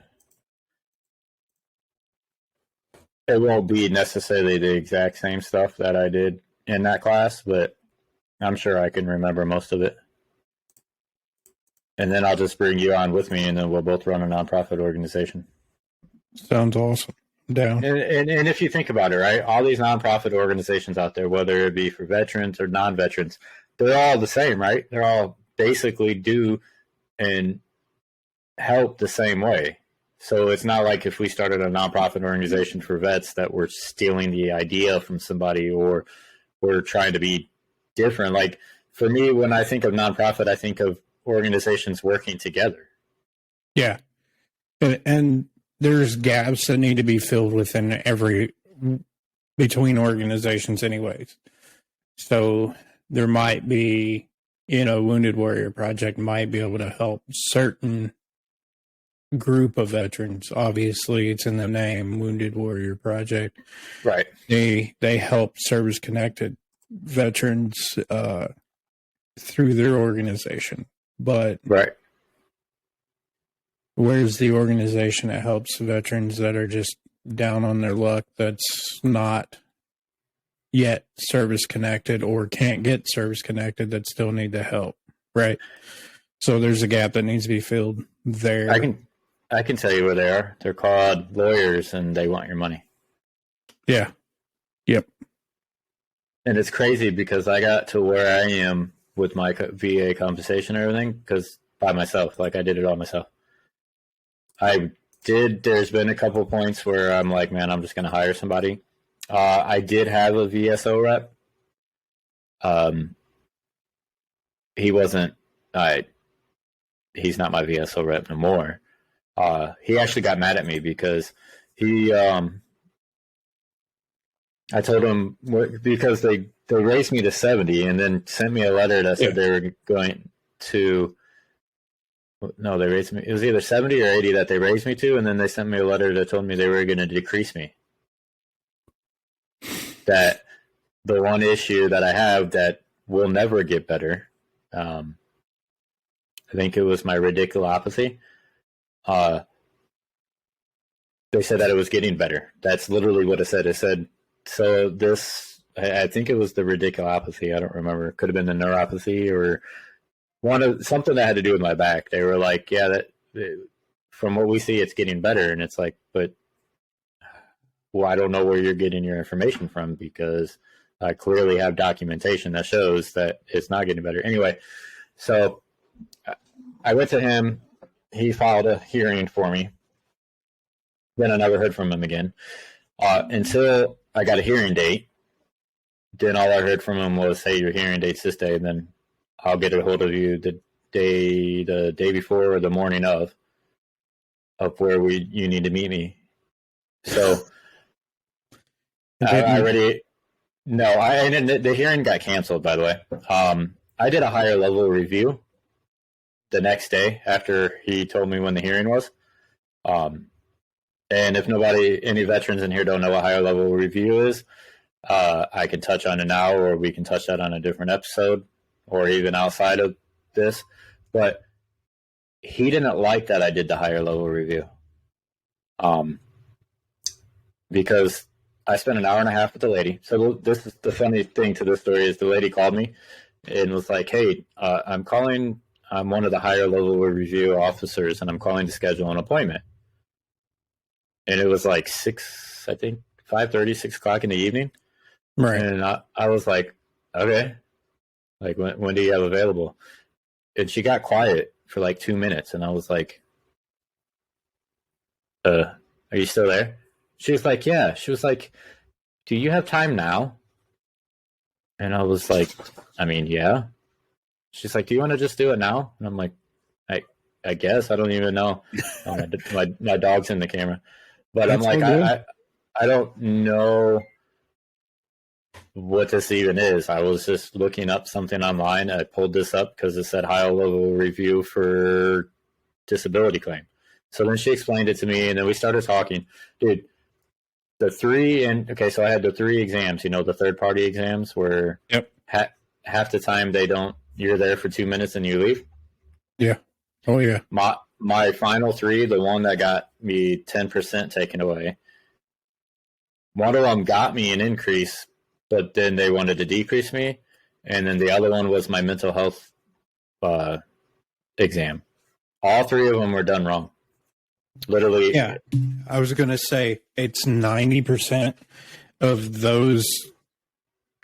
Speaker 2: It won't be necessarily the exact same stuff that I did in that class, but I'm sure I can remember most of it. And then I'll just bring you on with me, and then we'll both run a nonprofit organization.
Speaker 1: Sounds awesome. Down.
Speaker 2: And if you think about it, right, all these nonprofit organizations out there, whether it be for veterans or non-veterans, they're all the same, right? They're all basically do and help the same way. So it's not like if we started a nonprofit organization for vets that we're stealing the idea from somebody or we're trying to be different. Like for me, when I think of nonprofit, I think of organizations working together.
Speaker 1: Yeah. And there's gaps that need to be filled within between organizations anyways. So there might be, Wounded Warrior Project might be able to help certain group of veterans. Obviously, it's in the name, Wounded Warrior Project.
Speaker 2: Right.
Speaker 1: They help service-connected veterans through their organization. But
Speaker 2: right.
Speaker 1: Where's the organization that helps veterans that are just down on their luck, that's not yet service connected or can't get service connected, that still need the help, right? So there's a gap that needs to be filled there.
Speaker 2: I can tell you where they are. They're called lawyers, and they want your money.
Speaker 1: Yeah. Yep.
Speaker 2: And it's crazy because I got to where I am with my VA compensation and everything because by myself, like I did it all myself. There's been a couple points where I'm like, man, I'm just going to hire somebody. I did have a VSO rep. He wasn't, he's not my VSO rep no more. He actually got mad at me because I told him, because they raised me to 70 and then sent me a letter that said they were going to, no, they raised me. It was either 70 or 80 that they raised me to, and then they sent me a letter that told me they were going to decrease me. That the one issue that I have that will never get better, I think it was my radiculopathy. They said that it was getting better. That's literally what it said. It said, so this, I think it was the radiculopathy. I don't remember. It could have been the neuropathy or something that had to do with my back. They were like, yeah, that from what we see, it's getting better. And it's like, but well, I don't know where you're getting your information from because I clearly have documentation that shows that it's not getting better. Anyway, so I went to him. He filed a hearing for me. Then I never heard from him again until I got a hearing date. Then all I heard from him was, hey, your hearing date's this day, and then I'll get a hold of you the day before or the morning of where you need to meet me. So the hearing got canceled, by the way. I did a higher level review the next day after he told me when the hearing was. And if any veterans in here don't know what higher level review is, I can touch on it now, or we can touch that on a different episode, or even outside of this. But he didn't like that I did the higher level review. Because I spent an hour and a half with the lady. So this is the funny thing to this story is the lady called me and was like, "Hey, I'm calling. I'm one of the higher level review officers, and I'm calling to schedule an appointment." And it was like 5:30, 6 o'clock in the evening.
Speaker 1: Right.
Speaker 2: And I was like, "Okay, like when do you have available?" And she got quiet for like 2 minutes, and I was like, "Are you still there?" She was like, "Yeah." She was like, "Do you have time now?" And I was like, "I mean, yeah." She's like, "Do you want to just do it now?" And I'm like, I guess. I don't even know. My dog's in the camera. But I'm like, I don't know what this even is. I was just looking up something online. I pulled this up because it said high level review for disability claim. So then she explained it to me, and then we started talking. Dude, so I had the 3 exams, the third-party exams where half the time you're there for 2 minutes and you leave.
Speaker 1: Yeah. Oh, yeah.
Speaker 2: My final 3, the one that got me 10% taken away, one of them got me an increase, but then they wanted to decrease me. And then the other one was my mental health exam. All 3 of them were done wrong. Literally.
Speaker 1: Yeah. I was going to say it's 90% of those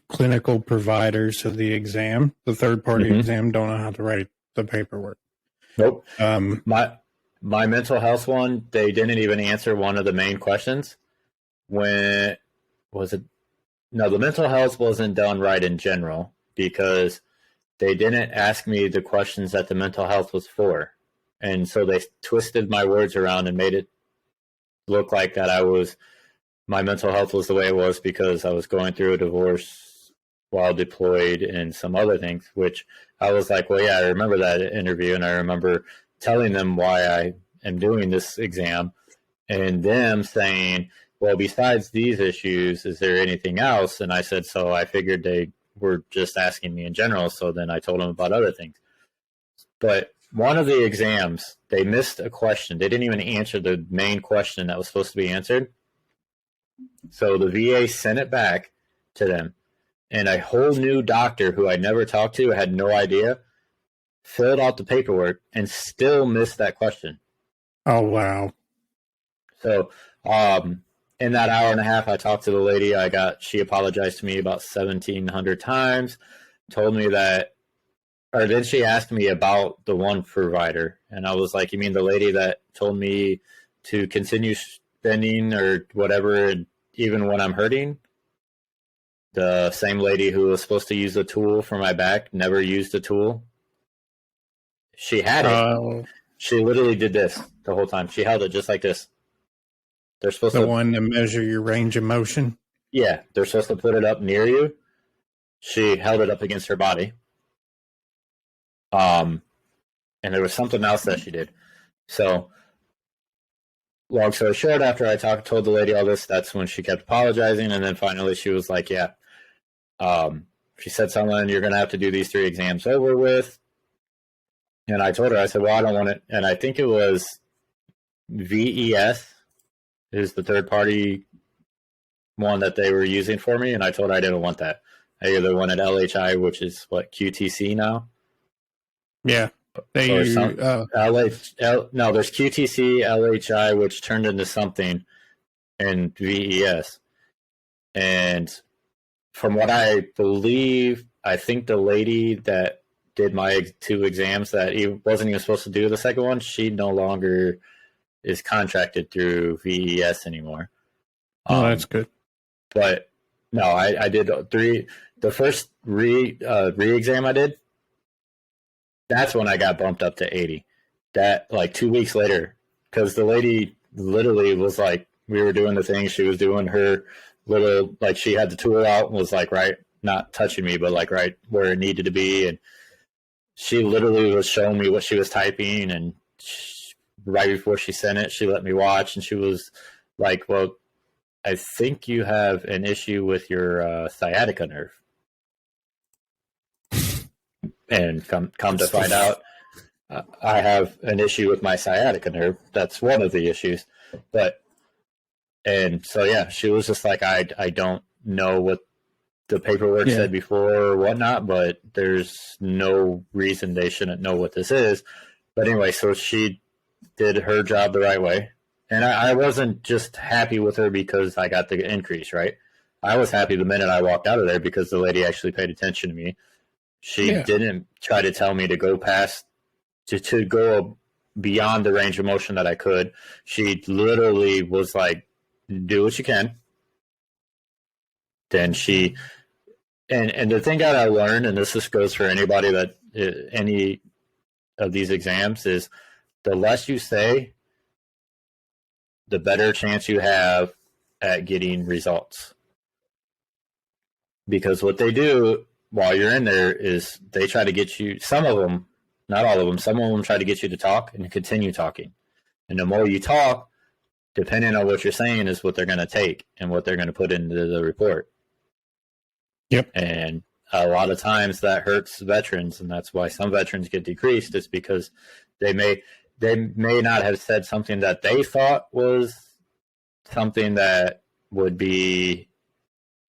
Speaker 1: clinical providers of the exam, the third-party exam, don't know how to write the paperwork.
Speaker 2: Nope. My mental health one, they didn't even answer one of the main questions. The mental health wasn't done right in general because they didn't ask me the questions that the mental health was for. And so they twisted my words around and made it look like that my mental health was the way it was because I was going through a divorce while deployed and some other things, which I was like, well, yeah, I remember that interview, and I remember telling them why I am doing this exam, and them saying, well, besides these issues, is there anything else? And I said, so I figured they were just asking me in general, so then I told them about other things. But one of the exams, they missed a question. They didn't even answer the main question that was supposed to be answered. So the VA sent it back to them. And a whole new doctor who I never talked to, had no idea, filled out the paperwork and still missed that question.
Speaker 1: Oh, wow.
Speaker 2: So in that hour and a half, I talked to the lady. She apologized to me about 1,700 times, told me that, or then she asked me about the one provider. And I was like, you mean the lady that told me to continue spending or whatever, even when I'm hurting? The same lady who was supposed to use the tool for my back never used the tool. She had it. She literally did this the whole time. She held it just like this. They're supposed
Speaker 1: the one to measure your range of motion?
Speaker 2: Yeah, they're supposed to put it up near you. She held it up against her body. And there was something else that she did. So, long story short, after I told the lady all this, that's when she kept apologizing, and then finally she was like, yeah. She said something, you're going to have to do these 3 exams over with. And I told her, I said, well, I don't want it. And I think it was VES is the third-party one that they were using for me, and I told her I didn't want that. I either wanted LHI, which is QTC now.
Speaker 1: Yeah.
Speaker 2: There's QTC, LHI, which turned into something, and VES. And from what I believe, I think the lady that did my 2 exams that he wasn't even supposed to do the second one, she no longer is contracted through VES anymore.
Speaker 1: Oh, that's good.
Speaker 2: But no, I did 3. The first re-exam I did, that's when I got bumped up to 80. That, like, 2 weeks later, because the lady literally was like, we were doing the thing, she was doing her little, like, she had the tool out and was like, right, not touching me, but like right where it needed to be. And she literally was showing me what she was typing. And right before she sent it, she let me watch, and she was like, well, I think you have an issue with your sciatica nerve. And come to find out, I have an issue with my sciatica nerve. That's one of the issues. And so, yeah, she was just like, I don't know what the paperwork said before or whatnot, but there's no reason they shouldn't know what this is. But anyway, so she did her job the right way. And I wasn't just happy with her because I got the increase, right? I was happy the minute I walked out of there because the lady actually paid attention to me. She didn't try to tell me to go past, to go beyond the range of motion that I could. She literally was like, do what you can. Then she, and the thing that I learned, and this just goes for anybody that, any of these exams, is the less you say, the better chance you have at getting results. Because what they do while you're in there is they try to get you, some of them, not all of them, some of them try to get you to talk and continue talking. And the more you talk, depending on what you're saying, is what they're going to take and what they're going to put into the report.
Speaker 1: Yep.
Speaker 2: And a lot of times that hurts veterans, and that's why some veterans get decreased, is because they may not have said something that they thought was something that would be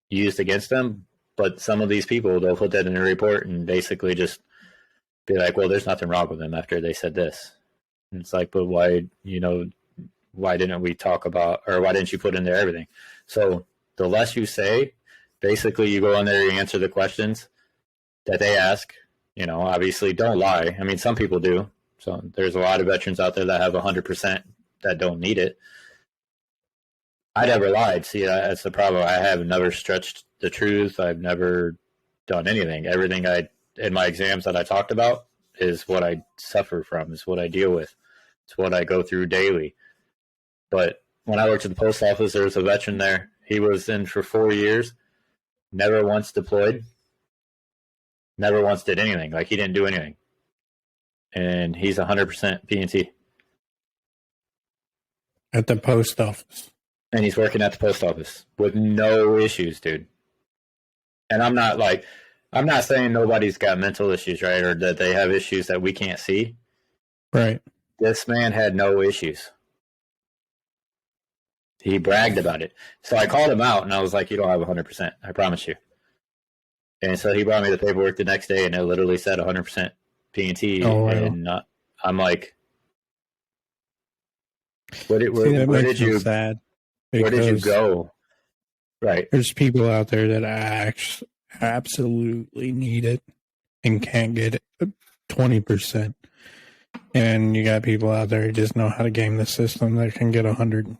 Speaker 2: used against them, but some of these people, they'll put that in a report and basically just be like, well, there's nothing wrong with them after they said this. And it's like, but why didn't we talk about, or why didn't you put in there everything? So the less you say, basically you go in there, you answer the questions that they ask. Obviously don't lie. I mean, some people do. So there's a lot of veterans out there that have 100% that don't need it. I never lied. See, that's the problem. I have never stretched the truth. I've never done anything. Everything in my exams that I talked about is what I suffer from, is what I deal with. It's what I go through daily. But when I worked at the post office, there was a veteran there. He was in for 4 years, never once deployed, never once did anything. Like, he didn't do anything. And he's 100% P&T.
Speaker 1: At the post office.
Speaker 2: And he's working at the post office with no issues, dude. And I'm not saying nobody's got mental issues, right? Or that they have issues that we can't see.
Speaker 1: Right.
Speaker 2: This man had no issues. He bragged about it. So I called him out and I was like, you don't have 100%. I promise you. And so he brought me the paperwork the next day and it literally said 100% P&T.
Speaker 1: Oh, wow.
Speaker 2: And I'm like, where did you go? Right.
Speaker 1: There's people out there that absolutely need it and can't get it 20%. And you got people out there who just know how to game the system that can get 100.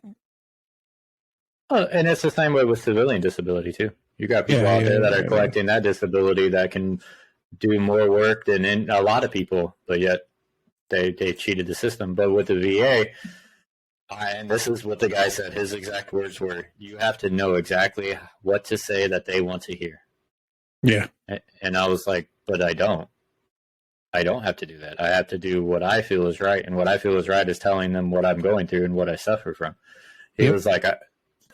Speaker 2: Oh, and it's the same way with civilian disability too. You got people out there that are collecting that disability that can do more work than a lot of people, but yet they cheated the system. But with the VA, and this is what the guy said, his exact words were, you have to know exactly what to say that they want to hear.
Speaker 1: Yeah.
Speaker 2: And I was like, but I don't have to do that. I have to do what I feel is right. And what I feel is right is telling them what I'm going through and what I suffer from. He was like,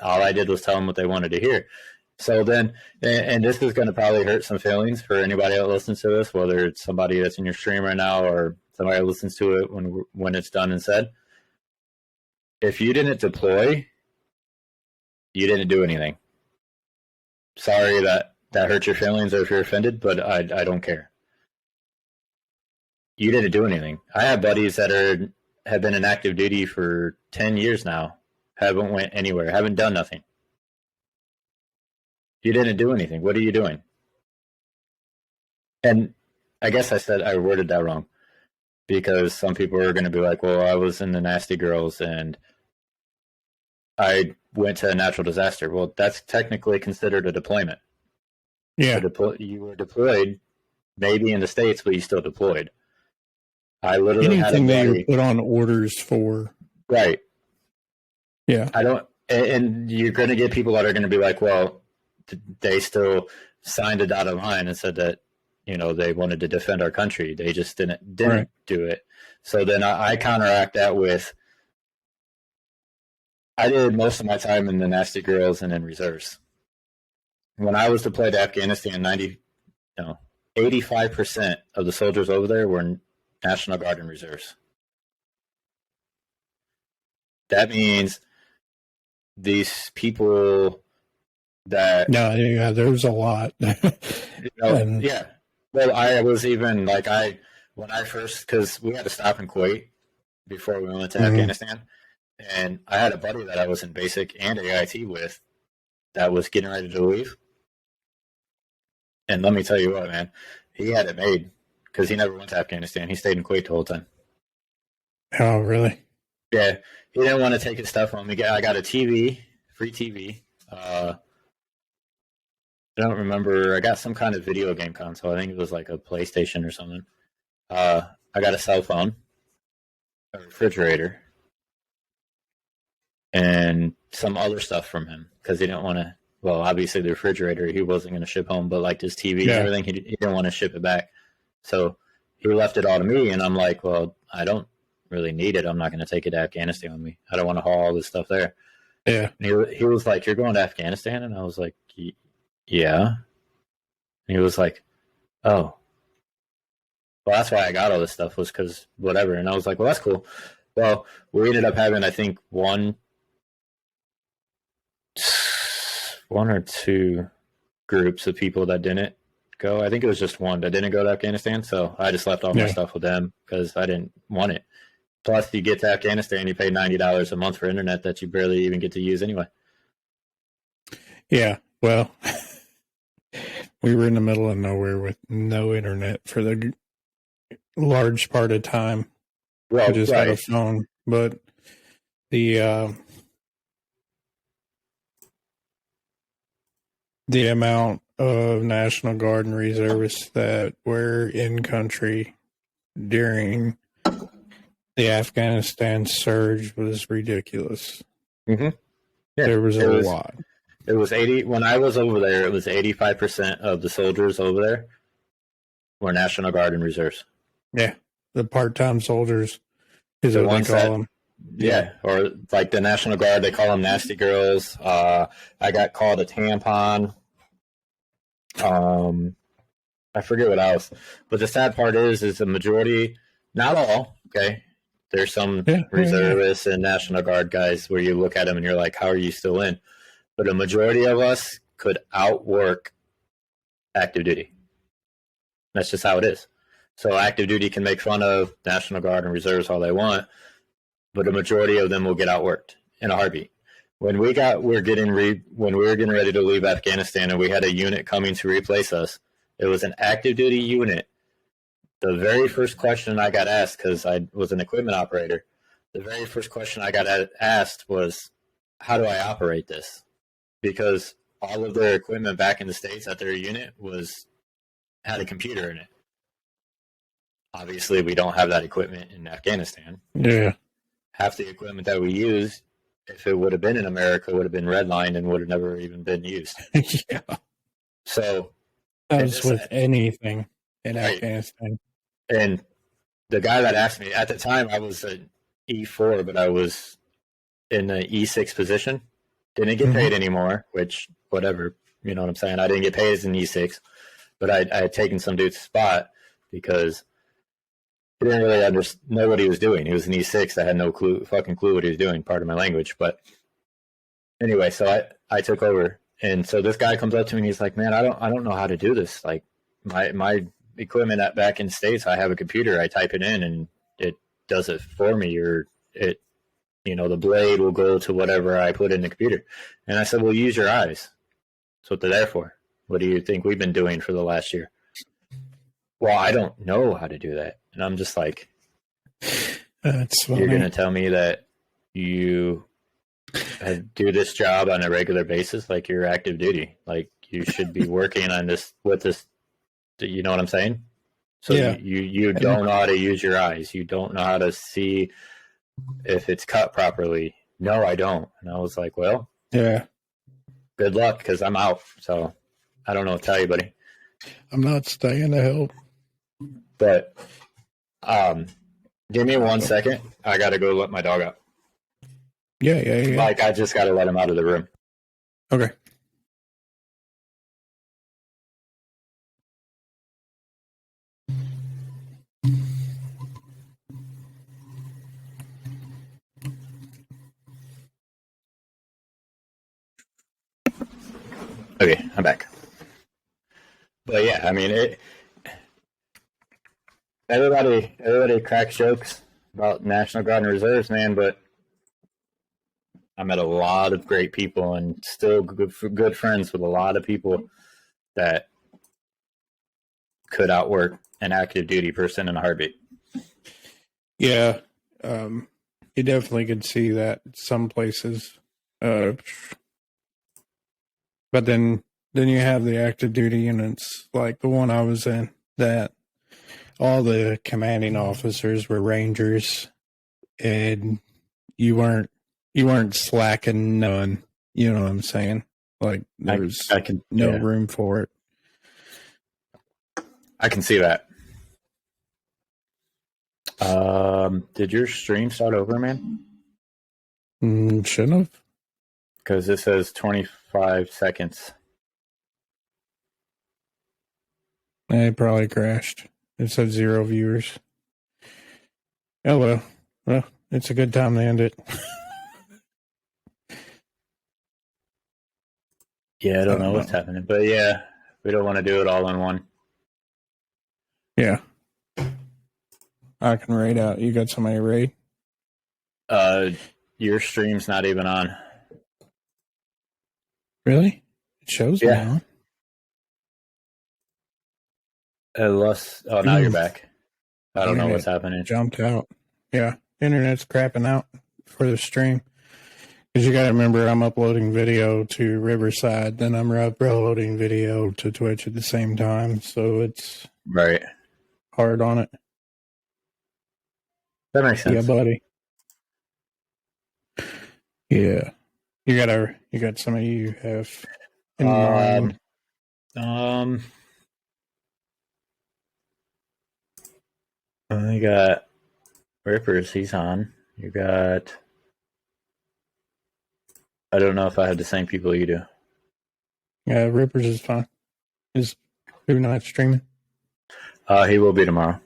Speaker 2: all I did was tell them what they wanted to hear. So then, and this is going to probably hurt some feelings for anybody that listens to this, whether it's somebody that's in your stream right now or somebody that listens to it when it's done and said. If you didn't deploy, you didn't do anything. Sorry that hurt your feelings or if you're offended, but I don't care. You didn't do anything. I have buddies that have been in active duty for 10 years now, haven't went anywhere, haven't done nothing. You didn't do anything. What are you doing? And I guess I worded that wrong because some people are going to be like, well, I was in the Nasty Girls and I went to a natural disaster. Well, that's technically considered a deployment.
Speaker 1: Yeah.
Speaker 2: You were deployed, maybe in the States, but you still deployed. I literally
Speaker 1: anything that you put on orders for.
Speaker 2: Right.
Speaker 1: Yeah.
Speaker 2: And you're going to get people that are going to be like, well, they still signed a dotted line and said that, they wanted to defend our country. They just didn't right. do it. So then I counteract that with, I did most of my time in the Nasty Girls and in reserves. When I was deployed to Afghanistan, 85% of the soldiers over there were National Guard and reserves. That means these people that
Speaker 1: there's a lot.
Speaker 2: Yeah. Well, I was even like when I first, because we had to stop in Kuwait before we went to Afghanistan, and I had a buddy that I was in basic and AIT with that was getting ready to leave. And let me tell you what, man, he had it made because he never went to Afghanistan. He stayed in Kuwait the whole time.
Speaker 1: Oh, really?
Speaker 2: Yeah. He didn't want to take his stuff home. I got a TV, free TV. I don't remember. I got some kind of video game console. I think it was like a PlayStation or something. I got a cell phone, a refrigerator, and some other stuff from him because he didn't want to. Well, obviously the refrigerator he wasn't going to ship home, but like his TV and everything, he didn't want to ship it back. So he left it all to me, and I'm like, well, I don't really need it. I'm not going to take it to Afghanistan with me. I don't want to haul all this stuff there.
Speaker 1: Yeah.
Speaker 2: And he was like, you're going to Afghanistan? And I was like, yeah. And he was like, oh. Well, that's why I got all this stuff was because whatever. And I was like, well, that's cool. Well, we ended up having, I think, one or two groups of people that didn't go. I think it was just one that didn't go to Afghanistan. So I just left all my stuff with them because I didn't want it. Plus, you get to Afghanistan, you pay $90 a month for internet that you barely even get to use anyway.
Speaker 1: Yeah, well, we were in the middle of nowhere with no internet for the large part of time.
Speaker 2: Well,
Speaker 1: I just had a phone, but the amount of National Guard and reservists that were in country during the Afghanistan surge was ridiculous.
Speaker 2: Mm-hmm. Yeah,
Speaker 1: there was a lot.
Speaker 2: It was 80 when I was over there. It was 85% of the soldiers over there were National Guard and reserves.
Speaker 1: Yeah, the part-time soldiers is
Speaker 2: the
Speaker 1: what they call them.
Speaker 2: Yeah, or like the National Guard, they call them Nasty Girls. I got called a tampon. I forget what else. But the sad part is the majority, not all, okay. There's some reservists and National Guard guys where you look at them and you're like, how are you still in? But a majority of us could outwork active duty. That's just how it is. So active duty can make fun of National Guard and reserves all they want, but a majority of them will get outworked in a heartbeat. When we were getting ready to leave Afghanistan and we had a unit coming to replace us, it was an active duty unit. The very first question I got asked, because I was an equipment operator, the very first question I got asked was, how do I operate this? Because all of their equipment back in the States at their unit had a computer in it. Obviously, we don't have that equipment in Afghanistan.
Speaker 1: Yeah.
Speaker 2: Half the equipment that we use, if it would have been in America, would have been redlined and would have never even been used.
Speaker 1: Yeah.
Speaker 2: So
Speaker 1: as with anything in Afghanistan.
Speaker 2: And the guy that asked me, at the time I was an E4, but I was in the E6 position. Didn't get paid anymore, which, whatever, you know what I'm saying? I didn't get paid as an E6, but I had taken some dude's spot because he didn't really know what he was doing. He was an E6 that had no fucking clue what he was doing, pardon my language. But anyway, so I took over. And so this guy comes up to me and he's like, man, I don't know how to do this. Like my equipment back in the States, I have a computer, I type it in and it does it for me, or it, the blade will go to whatever I put in the computer. And I said, well, use your eyes. That's what they're there for. What do you think we've been doing for the last year? Well, I don't know how to do that. And I'm just like,
Speaker 1: that's funny.
Speaker 2: You're going to tell me that you do this job on a regular basis, like you're active duty, like you should be working on this with this. You know what I'm saying? So you don't know how to use your eyes. You don't know how to see if it's cut properly. No, I don't. And I was like, well,
Speaker 1: yeah,
Speaker 2: good luck, because I'm out. So I don't know what to tell you, buddy.
Speaker 1: I'm not staying to help.
Speaker 2: But give me 1 second. I got to go let my dog out.
Speaker 1: Yeah.
Speaker 2: Like, I just got to let him out of the room.
Speaker 1: Okay.
Speaker 2: Okay, I'm back. But yeah, I mean, everybody cracks jokes about National Guard and Reserves, man, but I met a lot of great people and still good friends with a lot of people that could outwork an active duty person in a heartbeat.
Speaker 1: Yeah. You definitely could see that some places. But then you have the active duty units like the one I was in, that all the commanding officers were Rangers, and you weren't slacking none. You know what I'm saying? Like, there was no room for it.
Speaker 2: I can see that. Did your stream start over, man?
Speaker 1: Shouldn't have.
Speaker 2: Because this says 25 seconds.
Speaker 1: It probably crashed. It said 0 viewers. Oh, well, it's a good time to end it.
Speaker 2: Yeah, I don't know what's happening. But yeah, we don't want to do it all in one.
Speaker 1: Yeah. I can raid out. You got somebody to raid?
Speaker 2: Your stream's not even on.
Speaker 1: Really? It shows me on.
Speaker 2: Unless, now you're back. I don't know what's happening.
Speaker 1: Jumped out. Yeah, internet's crapping out for the stream. Because you got to remember, I'm uploading video to Riverside, then I'm uploading video to Twitch at the same time, so it's hard on it.
Speaker 2: That makes sense.
Speaker 1: Yeah, buddy. Yeah, you got somebody you have in mind.
Speaker 2: You got Rippers. He's on. You got. I don't know if I have the same people you do.
Speaker 1: Yeah, Rippers is fine. Is who not streaming?
Speaker 2: He will be tomorrow.